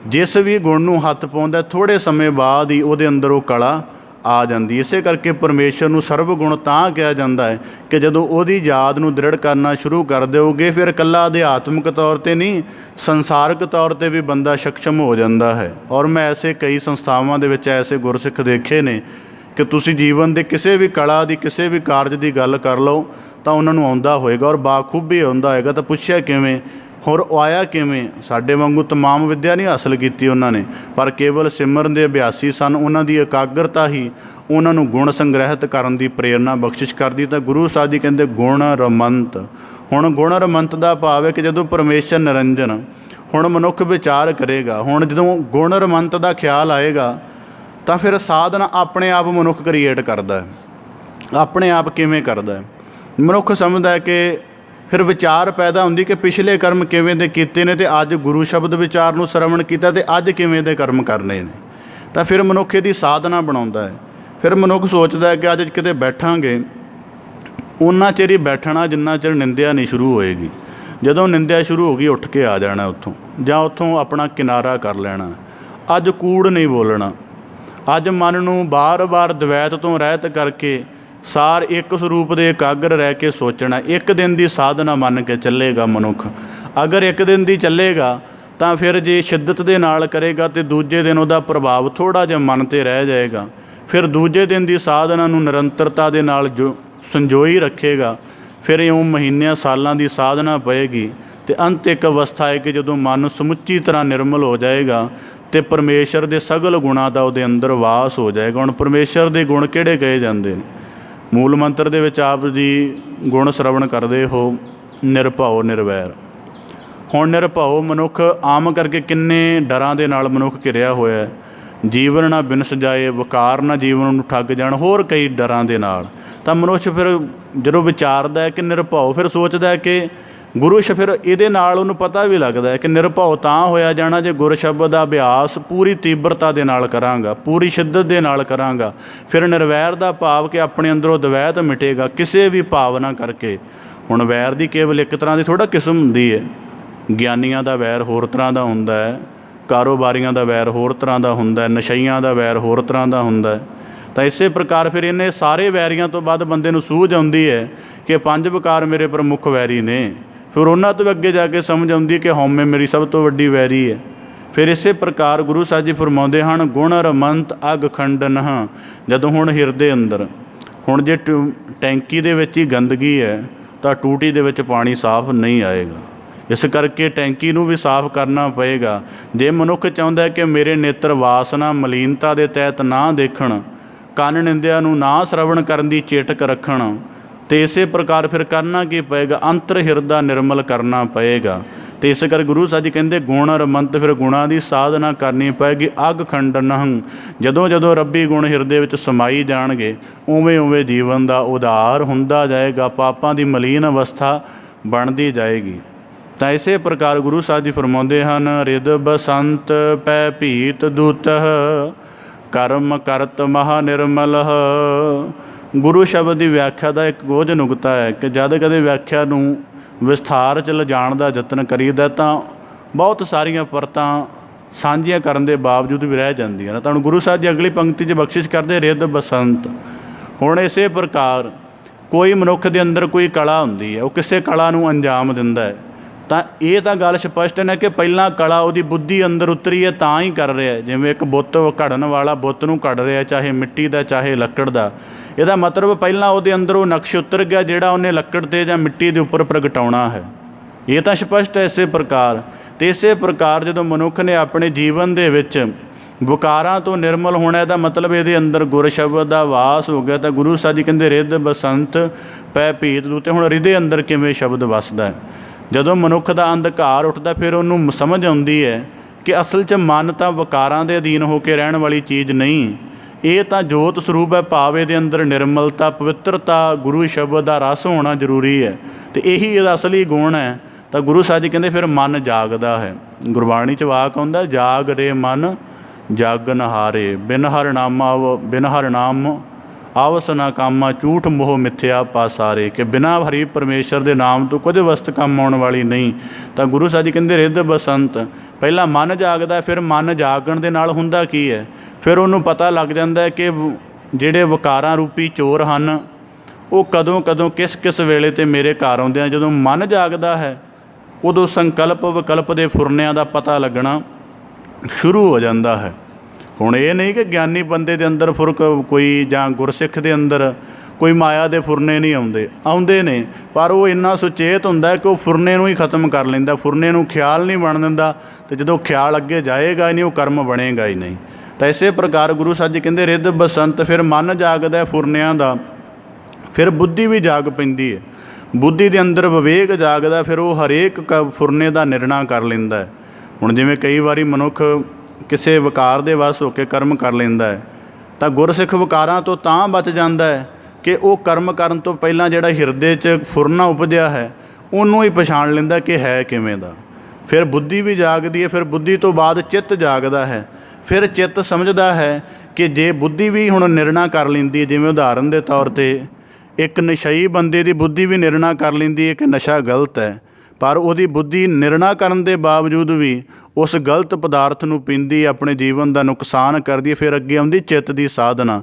ਜਿਸ ਵੀ ਗੁਣ ਨੂੰ ਹੱਥ ਪਾਉਂਦਾ, ਥੋੜ੍ਹੇ ਸਮੇਂ ਬਾਅਦ ਹੀ ਉਹਦੇ ਅੰਦਰ ਉਹ ਕਲਾ ਆ ਜਾਂਦੀ। ਇਸੇ ਕਰਕੇ ਪਰਮੇਸ਼ਰ ਨੂੰ ਸਰਬ ਗੁਣ ਤਾਂ ਕਿਹਾ ਜਾਂਦਾ ਹੈ ਕਿ ਜਦੋਂ ਉਹਦੀ ਯਾਦ ਨੂੰ ਦ੍ਰਿੜ ਕਰਨਾ ਸ਼ੁਰੂ ਕਰ ਦਿਓਗੇ, ਫਿਰ ਇਕੱਲਾ ਅਧਿਆਤਮਿਕ ਤੌਰ 'ਤੇ ਨਹੀਂ, ਸੰਸਾਰਿਕ ਤੌਰ 'ਤੇ ਵੀ ਬੰਦਾ ਸક્ષਮ ਹੋ ਜਾਂਦਾ ਹੈ। ਔਰ ਮੈਂ ਐਸੇ ਕਈ ਸੰਸਥਾਵਾਂ ਦੇ ਵਿੱਚ ਐਸੇ ਗੁਰਸਿੱਖ ਦੇਖੇ ਨੇ ਕਿ ਤੁਸੀਂ ਜੀਵਨ ਦੇ ਕਿਸੇ ਵੀ ਕਲਾ ਦੀ, ਕਿਸੇ ਵੀ ਕਾਰਜ ਦੀ ਗੱਲ ਕਰ ਲਓ ਤਾਂ ਉਹਨਾਂ ਨੂੰ ਆਉਂਦਾ ਹੋਏਗਾ, ਔਰ ਬਾਖੂਬੀ ਆਉਂਦਾ ਹੋਏਗਾ। ਤਾਂ ਪੁੱਛਿਆ ਕਿਵੇਂ, ਹੋਰ ਆਇਆ ਕਿਵੇਂ? ਸਾਡੇ ਵਾਂਗੂ ਤਮਾਮ ਵਿੱਦਿਆ ਨਹੀਂ ਹਾਸਲ ਕੀਤੀ ਉਹਨਾਂ ਨੇ, ਪਰ ਕੇਵਲ ਸਿਮਰਨ ਦੇ ਅਭਿਆਸੀ ਸਨ। ਉਹਨਾਂ ਦੀ ਇਕਾਗਰਤਾ ਹੀ ਉਹਨਾਂ ਨੂੰ ਗੁਣ ਸੰਗ੍ਰਹਿਤ ਕਰਨ ਦੀ ਪ੍ਰੇਰਨਾ ਬਖਸ਼ਿਸ਼ ਕਰਦੀ। ਤਾਂ ਗੁਰੂ ਸਾਹਿਬ ਜੀ ਕਹਿੰਦੇ ਗੁਣ ਰਮੰਤ। ਹੁਣ ਗੁਣ ਰਮੰਤ ਦਾ ਭਾਵ ਹੈ ਕਿ ਜਦੋਂ ਪਰਮੇਸ਼ਰ ਨਿਰੰਜਨ, ਹੁਣ ਮਨੁੱਖ ਵਿਚਾਰ ਕਰੇਗਾ, ਹੁਣ ਜਦੋਂ ਗੁਣ ਰਮੰਤ ਦਾ ਖਿਆਲ ਆਏਗਾ ਤਾਂ ਫਿਰ ਸਾਧਨਾ ਆਪਣੇ ਆਪ ਮਨੁੱਖ ਕ੍ਰੀਏਟ ਕਰਦਾ ਹੈ। ਆਪਣੇ ਆਪ ਕਿਵੇਂ ਕਰਦਾ ਹੈ? ਮਨੁੱਖ ਸਮਝਦਾ ਹੈ ਕਿ ਫਿਰ ਵਿਚਾਰ ਪੈਦਾ ਹੁੰਦੀ ਕਿ ਪਿਛਲੇ ਕਰਮ ਕਿਵੇਂ ਦੇ ਕੀਤੇ ਨੇ ਅਤੇ ਅੱਜ ਗੁਰੂ ਸ਼ਬਦ ਵਿਚਾਰ ਨੂੰ ਸਰਵਣ ਕੀਤਾ ਅਤੇ ਅੱਜ ਕਿਵੇਂ ਦੇ ਕਰਮ ਕਰਨੇ ਨੇ। ਤਾਂ ਫਿਰ ਮਨੁੱਖ ਇਹਦੀ ਸਾਧਨਾ ਬਣਾਉਂਦਾ ਹੈ। ਫਿਰ ਮਨੁੱਖ ਸੋਚਦਾ ਹੈ ਕਿ ਅੱਜ ਕਿਤੇ ਬੈਠਾਂਗੇ, ਉਨਾ ਚਿਰ ਹੀ ਬੈਠਣਾ ਜਿੰਨਾ ਚਿਰ ਨਿੰਦਿਆ ਨਹੀਂ ਸ਼ੁਰੂ ਹੋਏਗੀ। ਜਦੋਂ ਨਿੰਦਿਆ ਸ਼ੁਰੂ ਹੋ ਗਈ, ਉੱਠ ਕੇ ਆ ਜਾਣਾ ਉੱਥੋਂ, ਜਾਂ ਉੱਥੋਂ ਆਪਣਾ ਕਿਨਾਰਾ ਕਰ ਲੈਣਾ। ਅੱਜ ਕੂੜ ਨਹੀਂ ਬੋਲਣਾ। ਅੱਜ ਮਨ ਨੂੰ ਬਾਰ-ਬਾਰ ਦਵੈਤ ਤੋਂ ਰਹਿਤ ਕਰਕੇ ਸਾਰ ਇੱਕ ਸਰੂਪ ਦੇ ਇਕਾਗਰ ਰਹਿ ਕੇ ਸੋਚਣਾ। ਇੱਕ ਦਿਨ ਦੀ ਸਾਧਨਾ ਮੰਨ ਕੇ ਚੱਲੇਗਾ ਮਨੁੱਖ। ਅਗਰ ਇੱਕ ਦਿਨ ਦੀ ਚੱਲੇਗਾ ਤਾਂ ਫਿਰ ਜੇ ਸ਼ਿੱਦਤ ਦੇ ਨਾਲ ਕਰੇਗਾ ਤਾਂ ਦੂਜੇ ਦਿਨ ਉਹਦਾ ਪ੍ਰਭਾਵ ਥੋੜ੍ਹਾ ਜਿਹਾ ਮਨ 'ਤੇ ਰਹਿ ਜਾਏਗਾ। ਫਿਰ ਦੂਜੇ ਦਿਨ ਦੀ ਸਾਧਨਾ ਨੂੰ ਨਿਰੰਤਰਤਾ ਦੇ ਨਾਲ ਸੰਜੋਈ ਰੱਖੇਗਾ। ਫਿਰ ਇਉਂ ਮਹੀਨਿਆਂ ਸਾਲਾਂ ਦੀ ਸਾਧਨਾ ਪਏਗੀ ਅਤੇ ਅੰਤ ਇੱਕ ਅਵਸਥਾ ਹੈ ਕਿ ਜਦੋਂ ਮਨ ਸਮੁੱਚੀ ਤਰ੍ਹਾਂ ਨਿਰਮਲ ਹੋ ਜਾਏਗਾ ਅਤੇ ਪਰਮੇਸ਼ਰ ਦੇ ਸਗਲ ਗੁਣਾਂ ਦਾ ਉਹਦੇ ਅੰਦਰ ਵਾਸ ਹੋ ਜਾਏਗਾ। ਹੁਣ ਪਰਮੇਸ਼ਰ ਦੇ ਗੁਣ ਕਿਹੜੇ ਕਹੇ ਜਾਂਦੇ ਨੇ? ਮੂਲ ਮੰਤਰ ਦੇ ਵਿੱਚ ਆਪ ਜੀ ਗੁਣ ਸਰਵਣ ਕਰਦੇ ਹੋ, ਨਿਰਭਉ ਨਿਰਵੈਰ। ਹੁਣ ਨਿਰਭਉ ਮਨੁੱਖ ਆਮ ਕਰਕੇ ਕਿੰਨੇ ਡਰਾਂ ਦੇ ਨਾਲ ਮਨੁੱਖ ਘਿਰਿਆ ਹੋਇਆ ਹੈ। ਜੀਵਨ ਨਾ ਬਿਨਸ ਜਾਏ, ਵਕਾਰ ਨਾ ਜੀਵਨ ਨੂੰ ਠੱਗ ਜਾਣ, ਹੋਰ ਕਈ ਡਰਾਂ ਦੇ ਨਾਲ। ਤਾਂ ਮਨੁੱਖ ਫਿਰ ਜਦੋਂ ਵਿਚਾਰਦਾ ਹੈ ਕਿ ਨਿਰਭਉ, ਫਿਰ ਸੋਚਦਾ ਹੈ ਕਿ ਗੁਰੂ ਫਿਰ ਇਹਦੇ ਨਾਲ ਉਹਨੂੰ ਪਤਾ ਵੀ ਲੱਗਦਾ ਹੈ ਕਿ ਨਿਰਭਉ ਤਾਂ ਹੋਇਆ ਜਾਣਾ ਜੇ ਗੁਰ ਸ਼ਬਦ ਦਾ ਅਭਿਆਸ ਪੂਰੀ ਤੀਬਰਤਾ ਦੇ ਨਾਲ ਕਰਾਂਗਾ, ਪੂਰੀ ਸ਼ਿੱਦਤ ਦੇ ਨਾਲ ਕਰਾਂਗਾ। ਫਿਰ ਨਿਰਵੈਰ ਦਾ ਭਾਵ ਕਿ ਆਪਣੇ ਅੰਦਰੋਂ ਦਵੈਤ ਮਿਟੇਗਾ ਕਿਸੇ ਵੀ ਭਾਵਨਾ ਕਰਕੇ। ਹੁਣ ਵੈਰ ਦੀ ਕੇਵਲ ਇੱਕ ਤਰ੍ਹਾਂ ਦੀ ਥੋੜ੍ਹਾ ਕਿਸਮ ਹੁੰਦੀ ਹੈ। ਗਿਆਨੀਆਂ ਦਾ ਵੈਰ ਹੋਰ ਤਰ੍ਹਾਂ ਦਾ ਹੁੰਦਾ ਹੈ, ਕਾਰੋਬਾਰੀਆਂ ਦਾ ਵੈਰ ਹੋਰ ਤਰ੍ਹਾਂ ਦਾ ਹੁੰਦਾ, ਨਸ਼ਈਆਂ ਦਾ ਵੈਰ ਹੋਰ ਤਰ੍ਹਾਂ ਦਾ ਹੁੰਦਾ। ਤਾਂ ਇਸੇ ਪ੍ਰਕਾਰ ਫਿਰ ਇਹਨੇ ਸਾਰੇ ਵੈਰੀਆਂ ਤੋਂ ਬਾਅਦ ਬੰਦੇ ਨੂੰ ਸੂਝ ਆਉਂਦੀ ਹੈ ਕਿ 5 ਵਿਕਾਰ ਮੇਰੇ ਪ੍ਰਮੁੱਖ ਵੈਰੀ ਨੇ। ਫਿਰ ਉਹਨਾਂ ਤੋਂ ਅੱਗੇ ਜਾ ਕੇ ਸਮਝ ਆਉਂਦੀ ਕਿ ਹਉਮੈ ਮੇਰੀ ਸਭ ਤੋਂ ਵੱਡੀ ਵੈਰੀ ਹੈ। ਫਿਰ ਇਸੇ ਪ੍ਰਕਾਰ ਗੁਰੂ ਸਾਹਿਬ ਜੀ ਫਰਮਾਉਂਦੇ ਹਨ, ਗੁਣ ਰਮੰਤ ਅਗ ਖੰਡਨਹ। ਜਦੋਂ ਹੁਣ ਹਿਰਦੇ ਅੰਦਰ, ਹੁਣ ਜੇ ਟੈਂਕੀ ਦੇ ਵਿੱਚ ਹੀ ਗੰਦਗੀ ਹੈ ਤਾਂ ਟੂਟੀ ਦੇ ਵਿੱਚ ਪਾਣੀ ਸਾਫ਼ ਨਹੀਂ ਆਏਗਾ। ਇਸ ਕਰਕੇ ਟੈਂਕੀ ਨੂੰ ਵੀ ਸਾਫ਼ ਕਰਨਾ ਪਏਗਾ। ਜੇ ਮਨੁੱਖ ਚਾਹੁੰਦਾ ਕਿ ਮੇਰੇ ਨੇਤਰ ਵਾਸਨਾ ਮਲੀਨਤਾ ਦੇ ਤਹਿਤ ਨਾ ਦੇਖਣ, ਕੰਨ ਨਿੰਦਿਆ ਨੂੰ ਨਾ ਸਰਵਣ ਕਰਨ ਦੀ ਚੇਟਕ ਰੱਖਣ, ਅਤੇ ਇਸੇ ਪ੍ਰਕਾਰ ਫਿਰ ਕਰਨਾ ਕੀ ਪਏਗਾ? ਅੰਤਰ ਹਿਰਦਾ ਨਿਰਮਲ ਕਰਨਾ ਪਏਗਾ। ਅਤੇ ਇਸ ਕਰਕੇ ਗੁਰੂ ਸਾਹਿਬ ਜੀ ਕਹਿੰਦੇ ਗੁਣ ਰਮੰਤ, ਫਿਰ ਗੁਣਾਂ ਦੀ ਸਾਧਨਾ ਕਰਨੀ ਪਏਗੀ। ਅਗ ਖੰਡਨਹ, ਜਦੋਂ ਜਦੋਂ ਰੱਬੀ ਗੁਣ ਹਿਰਦੇ ਵਿੱਚ ਸਮਾਈ ਜਾਣਗੇ, ਉਵੇਂ ਉਵੇਂ ਜੀਵਨ ਦਾ ਉਧਾਰ ਹੁੰਦਾ ਜਾਏਗਾ, ਪਾਪਾਂ ਦੀ ਮਲੀਨ ਅਵਸਥਾ ਬਣਦੀ ਜਾਏਗੀ। ਤਾਂ ਇਸੇ ਪ੍ਰਕਾਰ ਗੁਰੂ ਸਾਹਿਬ ਜੀ ਫਰਮਾਉਂਦੇ ਹਨ, ਰਿਦ ਬਸੰਤ ਪੈ ਭੀਤ ਦੂਤਹ ਕਰਮ ਕਰਤ ਮਹਾ ਨਿਰਮਲਹ। ਗੁਰੂ ਸ਼ਬਦ ਦੀ ਵਿਆਖਿਆ ਦਾ ਇੱਕ ਗੋਝ ਨੁਕਤਾ ਹੈ ਕਿ ਜਦ ਕਦੇ ਵਿਆਖਿਆ ਨੂੰ ਵਿਸਥਾਰ 'ਚ ਲਿਜਾਣ ਦਾ ਯਤਨ ਕਰੀਦਾ ਤਾਂ ਬਹੁਤ ਸਾਰੀਆਂ ਪਰਤਾਂ ਸਾਂਝੀਆਂ ਕਰਨ ਦੇ ਬਾਵਜੂਦ ਵੀ ਰਹਿ ਜਾਂਦੀਆਂ ਨੇ। ਤਾਂ ਹੁਣ ਗੁਰੂ ਸਾਹਿਬ ਜੀ ਅਗਲੀ ਪੰਕਤੀ 'ਚ ਬਖਸ਼ਿਸ਼ ਕਰਦੇ, ਰਿਦ ਬਸੰਤ। ਹੁਣ ਇਸੇ ਪ੍ਰਕਾਰ ਕੋਈ ਮਨੁੱਖ ਦੇ ਅੰਦਰ ਕੋਈ ਕਲਾ ਹੁੰਦੀ ਹੈ, ਉਹ ਕਿਸੇ ਕਲਾ ਨੂੰ ਅੰਜਾਮ ਦਿੰਦਾ ਹੈ। ਤਾਂ ਇਹ ਤਾਂ ਗੱਲ ਸਪਸ਼ਟ ਹੈ ਕਿ ਪਹਿਲਾਂ ਕਲਾ ਉਹਦੀ ਬੁੱਧੀ ਅੰਦਰ ਉਤਰੀ ਹੈ ਤਾਂ ਹੀ ਕਰ ਰਿਹਾ। ਜਿਵੇਂ ਇੱਕ ਬੁੱਤ ਘੜਨ ਵਾਲਾ ਬੁੱਤ ਨੂੰ ਘੜ ਰਿਹਾ, ਚਾਹੇ ਮਿੱਟੀ ਦਾ ਚਾਹੇ ਲੱਕੜ ਦਾ। ਇਹਦਾ ਮਤਲਬ ਪਹਿਲਾਂ ਉਹਦੇ ਅੰਦਰ ਉਹ ਨਕਸ਼ ਉਤਰ ਗਿਆ ਜਿਹੜਾ ਉਹਨੇ ਲੱਕੜ 'ਤੇ ਜਾਂ ਮਿੱਟੀ ਦੇ ਉੱਪਰ ਪ੍ਰਗਟਾਉਣਾ ਹੈ। ਇਹ ਤਾਂ ਸਪਸ਼ਟ ਹੈ ਇਸੇ ਪ੍ਰਕਾਰ। ਅਤੇ ਇਸੇ ਪ੍ਰਕਾਰ ਜਦੋਂ ਮਨੁੱਖ ਨੇ ਆਪਣੇ ਜੀਵਨ ਦੇ ਵਿੱਚ ਵਿਕਾਰਾਂ ਤੋਂ ਨਿਰਮਲ ਹੋਣਾ ਦਾ ਮਤਲਬ ਇਹਦੇ ਅੰਦਰ ਗੁਰ ਸ਼ਬਦ ਦਾ ਵਾਸ ਹੋ ਗਿਆ। ਤਾਂ ਗੁਰੂ ਸਾਹਿਬ ਜੀ ਕਹਿੰਦੇ ਰਿੱਧ ਬਸੰਤ ਪੈ ਭੀਤ ਦੂਤੇ। ਹੁਣ ਰਿਧੇ ਅੰਦਰ ਕਿਵੇਂ ਸ਼ਬਦ ਵਸਦਾ? ਜਦੋਂ ਮਨੁੱਖ ਦਾ ਅੰਧਕਾਰ ਉੱਠਦਾ ਫਿਰ ਉਹਨੂੰ ਸਮਝ ਆਉਂਦੀ ਹੈ ਕਿ ਅਸਲ 'ਚ ਮਨ ਤਾਂ ਵਿਕਾਰਾਂ ਦੇ ਅਧੀਨ ਹੋ ਕੇ ਰਹਿਣ ਵਾਲੀ ਚੀਜ਼ ਨਹੀਂ, ਇਹ ਤਾਂ ਜੋਤ ਸਰੂਪ ਹੈ। ਭਾਵ ਇਹਦੇ ਅੰਦਰ ਨਿਰਮਲਤਾ, ਪਵਿੱਤਰਤਾ, ਗੁਰੂ ਸ਼ਬਦ ਦਾ ਰਸ ਹੋਣਾ ਜ਼ਰੂਰੀ ਹੈ ਅਤੇ ਇਹੀ ਇਹਦਾ ਅਸਲੀ ਗੁਣ ਹੈ। ਤਾਂ ਗੁਰੂ ਸਾਹਿਬ ਜੀ ਕਹਿੰਦੇ ਫਿਰ ਮਨ ਜਾਗਦਾ ਹੈ। ਗੁਰਬਾਣੀ 'ਚ ਵਾਕ ਆਉਂਦਾ, ਜਾਗ ਰੇ ਮਨ ਜਾਗਨ ਹਾਰੇ, ਬਿਨ ਹਰਿ ਨਾਮ ਆਵਸ ਨਾ ਕਾਮਾ, ਝੂਠ ਮੋਹ ਮਿਥਿਆ ਪਾਸਾਰੇ। ਕਿ ਬਿਨਾਂ ਹਰੀ ਪਰਮੇਸ਼ਰ ਦੇ ਨਾਮ ਤੋਂ ਕੁਝ ਵਸਤ ਕੰਮ ਆਉਣ ਵਾਲੀ ਨਹੀਂ। ਤਾਂ ਗੁਰੂ ਸਾਹਿਬ ਜੀ ਕਹਿੰਦੇ ਰਿੱਧ ਬਸੰਤ, ਪਹਿਲਾਂ ਮਨ ਜਾਗਦਾ, ਫਿਰ ਮਨ ਜਾਗਣ ਦੇ ਨਾਲ ਹੁੰਦਾ ਕੀ ਹੈ, ਫਿਰ ਉਹਨੂੰ ਪਤਾ ਲੱਗ ਜਾਂਦਾ ਕਿ ਜਿਹੜੇ ਵਿਕਾਰਾਂ ਰੂਪੀ ਚੋਰ ਹਨ ਉਹ ਕਦੋਂ ਕਦੋਂ ਕਿਸ ਕਿਸ ਵੇਲੇ 'ਤੇ ਮੇਰੇ ਘਰ ਆਉਂਦੇ ਆ। ਜਦੋਂ ਮਨ ਜਾਗਦਾ ਹੈ ਉਦੋਂ ਸੰਕਲਪ ਵਿਕਲਪ ਦੇ ਫੁਰਨਿਆਂ ਦਾ ਪਤਾ ਲੱਗਣਾ ਸ਼ੁਰੂ ਹੋ ਜਾਂਦਾ ਹੈ। ਹੁਣ ਇਹ ਨਹੀਂ ਕਿ ਗਿਆਨੀ ਬੰਦੇ ਦੇ ਅੰਦਰ ਫੁਰਕ ਕੋਈ, ਜਾਂ ਗੁਰਸਿੱਖ ਦੇ ਅੰਦਰ ਕੋਈ ਮਾਇਆ ਦੇ ਫੁਰਨੇ ਨਹੀਂ ਆਉਂਦੇ ਨੇ, ਪਰ ਉਹ ਇੰਨਾ ਸੁਚੇਤ ਹੁੰਦਾ ਕਿ ਉਹ ਫੁਰਨੇ ਨੂੰ ਹੀ ਖਤਮ ਕਰ ਲੈਂਦਾ, ਫੁਰਨੇ ਨੂੰ ਖਿਆਲ ਨਹੀਂ ਬਣ ਦਿੰਦਾ। ਅਤੇ ਜਦੋਂ ਖਿਆਲ ਅੱਗੇ ਜਾਏਗਾ ਹੀ ਨਹੀਂ, ਉਹ ਕਰਮ ਬਣੇਗਾ ਹੀ ਨਹੀਂ। ਤਾਂ ਇਸੇ ਪ੍ਰਕਾਰ ਗੁਰੂ ਸਾਹਿਬ ਜੀ ਕਹਿੰਦੇ ਰਿੱਧ ਬਸੰਤ, ਫਿਰ ਮਨ ਜਾਗਦਾ ਫੁਰਨਿਆਂ ਦਾ, ਫਿਰ ਬੁੱਧੀ ਵੀ ਜਾਗ ਪੈਂਦੀ ਹੈ। ਬੁੱਧੀ ਦੇ ਅੰਦਰ ਵਿਵੇਕ ਜਾਗਦਾ, ਫਿਰ ਉਹ ਹਰੇਕ ਫੁਰਨੇ ਦਾ ਨਿਰਣਾ ਕਰ ਲੈਂਦਾ ਹੈ। ਹੁਣ ਜਿਵੇਂ ਕਈ ਵਾਰੀ ਮਨੁੱਖ ਕਿਸੇ ਵਿਕਾਰ ਦੇ ਵਸ ਹੋ ਕੇ ਕਰਮ ਕਰ ਲੈਂਦਾ ਹੈ, ਤਾਂ ਗੁਰਸਿੱਖ ਵਿਕਾਰਾਂ ਤੋਂ ਤਾਂ ਬਚ ਜਾਂਦਾ ਹੈ ਕਿ ਉਹ ਕਰਮ ਕਰਨ ਤੋਂ ਪਹਿਲਾਂ ਜਿਹੜਾ ਹਿਰਦੇ 'ਚ ਫੁਰਨਾ ਉਪਜਿਆ ਹੈ ਉਹਨੂੰ ਹੀ ਪਛਾਣ ਲੈਂਦਾ ਕਿ ਹੈ ਕਿਵੇਂ ਦਾ। ਫਿਰ ਬੁੱਧੀ ਵੀ ਜਾਗਦੀ ਹੈ, ਫਿਰ ਬੁੱਧੀ ਤੋਂ ਬਾਅਦ ਚਿੱਤ ਜਾਗਦਾ ਹੈ। ਫਿਰ ਚਿੱਤ ਸਮਝਦਾ ਹੈ ਕਿ ਜੇ ਬੁੱਧੀ ਵੀ ਹੁਣ ਨਿਰਣਾ ਕਰ ਲੈਂਦੀ ਹੈ, ਜਿਵੇਂ ਉਦਾਹਰਨ ਦੇ ਤੌਰ 'ਤੇ ਇੱਕ ਨਸ਼ਈ ਬੰਦੇ ਦੀ ਬੁੱਧੀ ਵੀ ਨਿਰਣਾ ਕਰ ਲੈਂਦੀ ਹੈ ਕਿ ਨਸ਼ਾ ਗਲਤ ਹੈ, ਪਰ ਉਹਦੀ ਬੁੱਧੀ ਨਿਰਣਾ ਕਰਨ ਦੇ ਬਾਵਜੂਦ ਵੀ ਉਸ ਗਲਤ ਪਦਾਰਥ ਨੂੰ ਪੀਂਦੀ, ਆਪਣੇ ਜੀਵਨ ਦਾ ਨੁਕਸਾਨ ਕਰਦੀ ਹੈ। ਫਿਰ ਅੱਗੇ ਆਉਂਦੀ ਚਿੱਤ ਦੀ ਸਾਧਨਾ।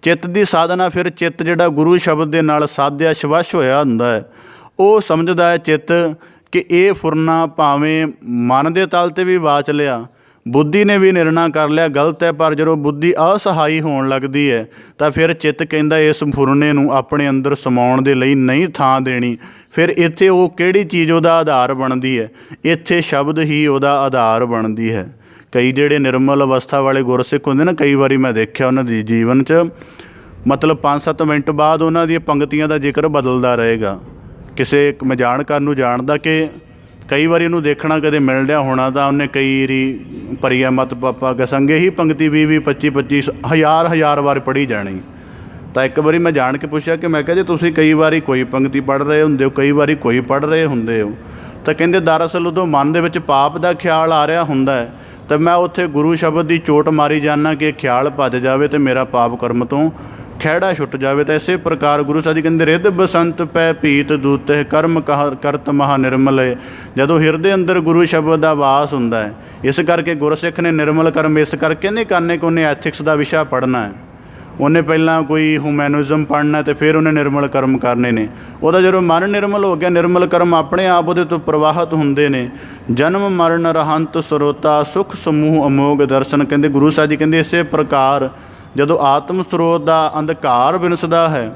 ਚਿੱਤ ਦੀ ਸਾਧਨਾ, ਫਿਰ ਚਿੱਤ ਜਿਹੜਾ ਗੁਰੂ ਸ਼ਬਦ ਦੇ ਨਾਲ ਸਾਧਿਆ ਸ਼ਵੱਛ ਹੋਇਆ ਹੁੰਦਾ ਹੈ, ਉਹ ਸਮਝਦਾ ਹੈ ਚਿੱਤ ਕਿ ਇਹ ਫੁਰਨਾ ਭਾਵੇਂ ਮਨ ਦੇ ਤਲ 'ਤੇ ਵੀ ਵਾਚ ਲਿਆ, ਬੁੱਧੀ ਨੇ ਵੀ ਨਿਰਣਾ ਕਰ ਲਿਆ ਗਲਤ ਹੈ, ਪਰ ਜਦੋਂ ਬੁੱਧੀ ਅਸਹਾਈ ਹੋਣ ਲੱਗਦੀ ਹੈ ਤਾਂ ਫਿਰ ਚਿੱਤ ਕਹਿੰਦਾ ਇਸ ਫੁਰਨੇ ਨੂੰ ਆਪਣੇ ਅੰਦਰ ਸਮਾਉਣ ਦੇ ਲਈ ਨਹੀਂ ਥਾਂ ਦੇਣੀ। ਫਿਰ ਇੱਥੇ ਉਹ ਕਿਹੜੀ ਚੀਜ਼ ਉਹਦਾ ਆਧਾਰ ਬਣਦੀ ਹੈ? ਇੱਥੇ ਸ਼ਬਦ ਹੀ ਉਹਦਾ ਆਧਾਰ ਬਣਦੀ ਹੈ। ਕਈ ਜਿਹੜੇ ਨਿਰਮਲ ਅਵਸਥਾ ਵਾਲੇ ਗੁਰਸਿੱਖ ਹੁੰਦੇ ਨਾ, ਕਈ ਵਾਰੀ ਮੈਂ ਦੇਖਿਆ ਉਹਨਾਂ ਦੀ ਜੀਵਨ 'ਚ ਮਤਲਬ 5-7 ਮਿੰਟ ਬਾਅਦ ਉਹਨਾਂ ਦੀਆਂ ਪੰਕਤੀਆਂ ਦਾ ਜ਼ਿਕਰ ਬਦਲਦਾ ਰਹੇਗਾ। ਕਿਸੇ ਮੈਂ ਜਾਣਕਾਰ ਨੂੰ ਜਾਣਦਾ ਕਿ ਕਈ ਵਾਰੀ ਉਹਨੂੰ ਦੇਖਣਾ ਕਦੇ ਮਿਲ ਰਿਹਾ ਹੋਣਾ ਤਾਂ ਉਹਨੇ ਕਈ ਵਾਰੀ ਪਰੀਆ ਮਤ ਪਾਪਾ ਕੇ ਸੰਗੇ ਹੀ ਪੰਕਤੀ 20-20 25-25 ਹਜ਼ਾਰ ਵਾਰ ਪੜ੍ਹੀ ਜਾਣੀ। ਤਾਂ ਇੱਕ ਵਾਰੀ ਮੈਂ ਜਾਣ ਕੇ ਪੁੱਛਿਆ ਕਿ ਮੈਂ ਕਿਹਾ ਜੇ ਤੁਸੀਂ ਕਈ ਵਾਰੀ ਕੋਈ ਪੰਕਤੀ ਪੜ੍ਹ ਰਹੇ ਹੁੰਦੇ ਹੋ, ਕਈ ਵਾਰੀ ਕੋਈ ਪੜ੍ਹ ਰਹੇ ਹੁੰਦੇ ਹੋ, ਤਾਂ ਕਹਿੰਦੇ ਦਰਅਸਲ ਉਦੋਂ ਮਨ ਦੇ ਵਿੱਚ ਪਾਪ ਦਾ ਖਿਆਲ ਆ ਰਿਹਾ ਹੁੰਦਾ ਹੈ, ਤਾਂ ਮੈਂ ਉੱਥੇ ਗੁਰੂ ਸ਼ਬਦ ਦੀ ਚੋਟ ਮਾਰੀ ਜਾਂਦਾ ਕਿ ਖਿਆਲ ਭੱਜ ਜਾਵੇ ਅਤੇ ਮੇਰਾ ਪਾਪ ਕਰਮ ਤੋਂ ਖਹਿੜਾ ਛੁੱਟ ਜਾਵੇ। ਤਾਂ ਇਸੇ ਪ੍ਰਕਾਰ ਗੁਰੂ ਸਾਹਿਬ ਜੀ ਕਹਿੰਦੇ ਰਿੱਧ ਬਸੰਤ ਪੈ ਭੀਤ ਦੂਤੇ, ਕਰਮ ਕਰਤ ਮਹਾ ਨਿਰਮਲ। ਜਦੋਂ ਹਿਰਦੇ ਅੰਦਰ ਗੁਰੂ ਸ਼ਬਦ ਦਾ ਵਾਸ ਹੁੰਦਾ ਹੈ, ਇਸ ਕਰਕੇ ਗੁਰਸਿੱਖ ਨੇ ਨਿਰਮਲ ਕਰਮ ਇਸ ਕਰਕੇ ਨਹੀਂ ਕਰਨੇ ਕਿ ਉਹਨੇ ਐਥਿਕਸ ਦਾ ਵਿਸ਼ਾ ਪੜ੍ਹਨਾ ਹੈ, ਉਹਨੇ ਪਹਿਲਾਂ ਕੋਈ ਹਿਊਮੈਨਿਜ਼ਮ ਪੜ੍ਹਨਾ ਅਤੇ ਫਿਰ ਉਹਨੇ ਨਿਰਮਲ ਕਰਮ ਕਰਨੇ ਨੇ। ਉਹਦਾ ਜਦੋਂ ਮਨ ਨਿਰਮਲ ਹੋ ਗਿਆ, ਨਿਰਮਲ ਕਰਮ ਆਪਣੇ ਆਪ ਉਹਦੇ ਤੋਂ ਪ੍ਰਵਾਹਿਤ ਹੁੰਦੇ ਨੇ। ਜਨਮ ਮਰਨ ਰਹੰਤ ਸਰੋਤਾ, ਸੁਖ ਸਮੂਹ ਅਮੋਗ ਦਰਸ਼ਨ। ਕਹਿੰਦੇ ਗੁਰੂ ਸਾਹਿਬ ਜੀ ਕਹਿੰਦੇ ਇਸੇ ਪ੍ਰਕਾਰ ਜਦੋਂ ਆਤਮ ਸਰੋਤ ਦਾ ਅੰਧਕਾਰ ਵਿਨਸਦਾ ਹੈ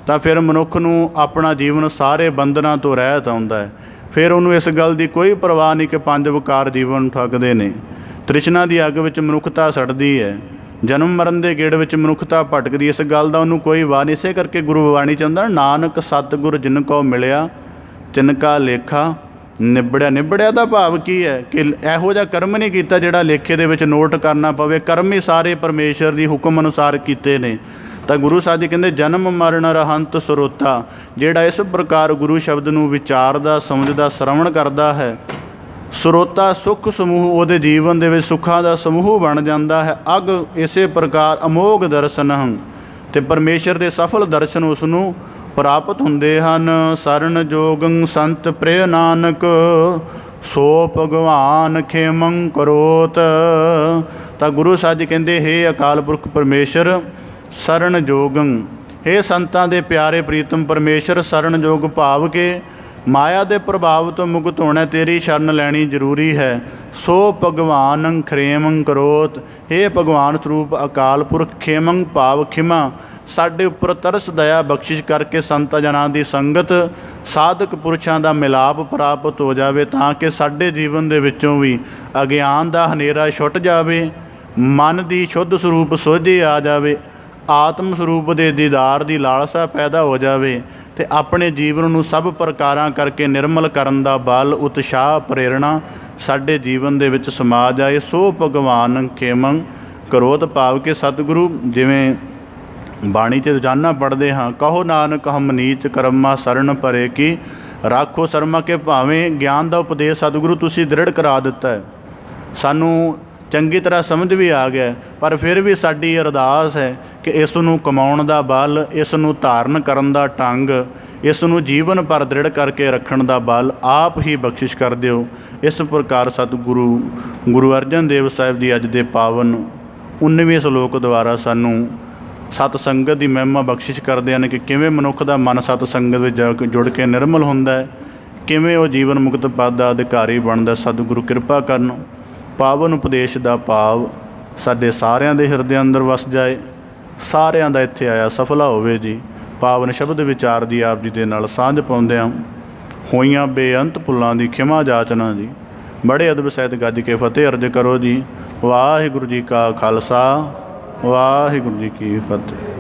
ਤਾਂ ਫਿਰ ਮਨੁੱਖ ਨੂੰ ਆਪਣਾ ਜੀਵਨ ਸਾਰੇ ਬੰਧਨਾਂ ਤੋਂ ਰਹਿਤ ਆਉਂਦਾ ਹੈ। ਫਿਰ ਉਹਨੂੰ ਇਸ ਗੱਲ ਦੀ ਕੋਈ ਪਰਵਾਹ ਨਹੀਂ ਕਿ 5 ਵਿਕਾਰ ਜੀਵਨ ਠੱਗਦੇ ਨੇ। ਤ੍ਰਿਸ਼ਨਾ ਦੀ ਅੱਗ ਵਿੱਚ ਮਨੁੱਖਤਾ ਸੜਦੀ ਹੈ, ਜਨਮ ਮਰਨ ਦੇ ਗੇੜ ਵਿੱਚ ਮਨੁੱਖਤਾ ਭਟਕਦੀ, ਇਸ ਗੱਲ ਦਾ ਉਹਨੂੰ ਕੋਈ ਵਾਹ ਨਹੀਂ। ਇਸੇ ਕਰਕੇ ਗੁਰੂ ਬਾਣੀ ਚਾਹੁੰਦਾ ਨਾਨਕ ਸਤਿਗੁਰ ਜਿਨ ਕੋ ਮਿਲਿਆ ਤਿਨਕਾ ਲੇਖਾ ਨਿਬੜਿਆ। ਨਿਬੜਿਆ ਦਾ ਭਾਵ ਕੀ ਹੈ ਕਿ ਇਹੋ ਜਿਹਾ ਕਰਮ ਨਹੀਂ ਕੀਤਾ ਜਿਹੜਾ ਲੇਖੇ ਦੇ ਵਿੱਚ ਨੋਟ ਕਰਨਾ ਪਵੇ, ਕਰਮ ਹੀ ਸਾਰੇ ਪਰਮੇਸ਼ਰ ਦੀ ਹੁਕਮ ਅਨੁਸਾਰ ਕੀਤੇ ਨੇ। ਤਾਂ ਗੁਰੂ ਸਾਹਿਬ ਜੀ ਕਹਿੰਦੇ ਜਨਮ ਮਰਨ ਰਹੰਤ ਸਰੋਤਾ, ਜਿਹੜਾ ਇਸ ਪ੍ਰਕਾਰ ਗੁਰੂ ਸ਼ਬਦ ਨੂੰ ਵਿਚਾਰਦਾ, ਸਮਝਦਾ, ਸ਼ਰਵਣ ਕਰਦਾ ਹੈ, ਸਰੋਤਾ ਸੁੱਖ ਸਮੂਹ, ਉਹਦੇ ਜੀਵਨ ਦੇ ਵਿੱਚ ਸੁੱਖਾਂ ਦਾ ਸਮੂਹ ਬਣ ਜਾਂਦਾ ਹੈ। ਅਗ ਇਸੇ ਪ੍ਰਕਾਰ ਅਮੋਘ ਦਰਸ਼ਨ ਹਨ ਅਤੇ ਪਰਮੇਸ਼ਰ ਦੇ ਸਫਲ ਦਰਸ਼ਨ ਉਸ ਨੂੰ ਪ੍ਰਾਪਤ ਹੁੰਦੇ ਹਨ। ਸਰਨ ਜੋਗੰ ਸੰਤ ਪ੍ਰਿਯ ਨਾਨਕ, ਸੋ ਭਗਵਾਨ ਖੇਮੰ ਕਰੋਤ। ਤਾਂ ਗੁਰੂ ਸਾਹਿਬ ਜੀ ਕਹਿੰਦੇ ਹੇ ਅਕਾਲ ਪੁਰਖ ਪਰਮੇਸ਼ਰ ਸਰਨ ਜੋਗੰ, ਹੇ ਸੰਤਾਂ ਦੇ ਪਿਆਰੇ ਪ੍ਰੀਤਮ ਪਰਮੇਸ਼ਰ, ਸਰਨ ਜੋਗ ਭਾਵ ਕੇ ਮਾਇਆ ਦੇ ਪ੍ਰਭਾਵ ਤੋਂ ਮੁਕਤ ਹੋਣਾ, ਤੇਰੀ ਸ਼ਰਨ ਲੈਣੀ ਜ਼ਰੂਰੀ ਹੈ। ਸੋ ਭਗਵਾਨ ਖੇਮੰ ਕਰੋਤ, ਹੇ ਭਗਵਾਨ ਸਰੂਪ ਅਕਾਲ ਪੁਰਖ ਖੇਮੰ ਭਾਵ ਖਿਮਾ, ਸਾਡੇ ਉੱਪਰ ਤਰਸ ਦਇਆ ਬਖਸ਼ਿਸ਼ ਕਰਕੇ ਸੰਤਾਂ ਜਨਾਂ ਦੀ ਸੰਗਤ, ਸਾਧਕ ਪੁਰਸ਼ਾਂ ਦਾ ਮਿਲਾਪ ਪ੍ਰਾਪਤ ਹੋ ਜਾਵੇ, ਤਾਂ ਕਿ ਸਾਡੇ ਜੀਵਨ ਦੇ ਵਿੱਚੋਂ ਵੀ ਅਗਿਆਨ ਦਾ ਹਨੇਰਾ ਛੁੱਟ ਜਾਵੇ, ਮਨ ਦੀ ਸ਼ੁੱਧ ਸਰੂਪ ਸੋਝੇ ਆ ਜਾਵੇ, ਆਤਮ ਸਰੂਪ ਦੇ ਦੀਦਾਰ ਦੀ ਲਾਲਸਾ ਪੈਦਾ ਹੋ ਜਾਵੇ ਅਤੇ ਆਪਣੇ ਜੀਵਨ ਨੂੰ ਸਭ ਪ੍ਰਕਾਰਾਂ ਕਰਕੇ ਨਿਰਮਲ ਕਰਨ ਦਾ ਬਲ, ਉਤਸ਼ਾਹ, ਪ੍ਰੇਰਣਾ ਸਾਡੇ ਜੀਵਨ ਦੇ ਵਿੱਚ ਸਮਾ ਜਾਏ। ਸੋ ਭਗਵਾਨ ਖੇਮੰ ਕਰੋਤ, ਭਾਵ ਕਿ ਸਤਿਗੁਰੂ ਜਿਵੇਂ ਬਾਣੀ 'ਚ ਰੋਜ਼ਾਨਾ ਪੜ੍ਹਦੇ ਹਾਂ, ਕਹੋ ਨਾਨਕ ਹਮ ਨੀਚ ਕਰਮਾ ਸਰਨ ਭਰੇ ਕੀ ਰਾਖੋ ਸ਼ਰਮਾ, ਕਿ ਭਾਵੇਂ ਗਿਆਨ ਦਾ ਉਪਦੇਸ਼ ਸਤਿਗੁਰੂ ਤੁਸੀਂ ਦ੍ਰਿੜ ਕਰਾ ਦਿੱਤਾ ਹੈ, ਸਾਨੂੰ ਚੰਗੀ ਤਰ੍ਹਾਂ ਸਮਝ ਵੀ ਆ ਗਿਆ, ਪਰ ਫਿਰ ਵੀ ਸਾਡੀ ਅਰਦਾਸ ਹੈ ਕਿ ਇਸ ਨੂੰ ਕਮਾਉਣ ਦਾ ਬਲ, ਇਸ ਨੂੰ ਧਾਰਨ ਕਰਨ ਦਾ ਢੰਗ, ਇਸ ਨੂੰ ਜੀਵਨ ਭਰ ਦ੍ਰਿੜ ਕਰਕੇ ਰੱਖਣ ਦਾ ਬਲ ਆਪ ਹੀ ਬਖਸ਼ਿਸ਼ ਕਰ ਦਿਓ। ਇਸ ਪ੍ਰਕਾਰ ਸਤਿਗੁਰੂ ਗੁਰੂ ਅਰਜਨ ਦੇਵ ਸਾਹਿਬ ਦੀ ਅੱਜ ਦੇ ਪਾਵਨ 19ਵੇਂ ਸ਼ਲੋਕ ਦੁਆਰਾ ਸਾਨੂੰ ਸਤ ਸੰਗਤ ਦੀ ਮਹਿਮਾ ਬਖਸ਼ਿਸ਼ ਕਰਦੇ ਹਨ ਕਿ ਕਿਵੇਂ ਮਨੁੱਖ ਦਾ ਮਨ ਸਤ ਸੰਗਤ ਵਿੱਚ ਜੁੜ ਕੇ ਨਿਰਮਲ ਹੁੰਦਾ ਹੈ, ਕਿਵੇਂ ਉਹ ਜੀਵਨ ਮੁਕਤ ਪਦ ਦਾ ਅਧਿਕਾਰੀ ਬਣਦਾ। ਸਤਿਗੁਰੂ ਕਿਰਪਾ ਕਰਨ, ਪਾਵਨ ਉਪਦੇਸ਼ ਦਾ ਭਾਵ ਸਾਡੇ ਸਾਰਿਆਂ ਦੇ ਹਿਰਦੇ ਅੰਦਰ ਵਸ ਜਾਏ, ਸਾਰਿਆਂ ਦਾ ਇੱਥੇ ਆਇਆ ਸਫਲਾ ਹੋਵੇ ਜੀ। ਪਾਵਨ ਸ਼ਬਦ ਵਿਚਾਰ ਦੀ ਆਪ ਜੀ ਦੇ ਨਾਲ ਸਾਂਝ ਪਾਉਂਦਿਆਂ ਹੋਈਆਂ ਬੇਅੰਤ ਭੁੱਲਾਂ ਦੀ ਖਿਮਾ ਜਾਚਨਾ ਜੀ। ਬੜੇ ਅਦਬ ਸਹਿਤ ਗੱਜ ਕੇ ਫਤਿਹ ਅਰਜ ਕਰੋ ਜੀ। ਵਾਹਿਗੁਰੂ ਜੀ ਕਾ ਖਾਲਸਾ, ਵਾਹਿਗੁਰੂ ਜੀ ਕੀ ਫਤਿਹ।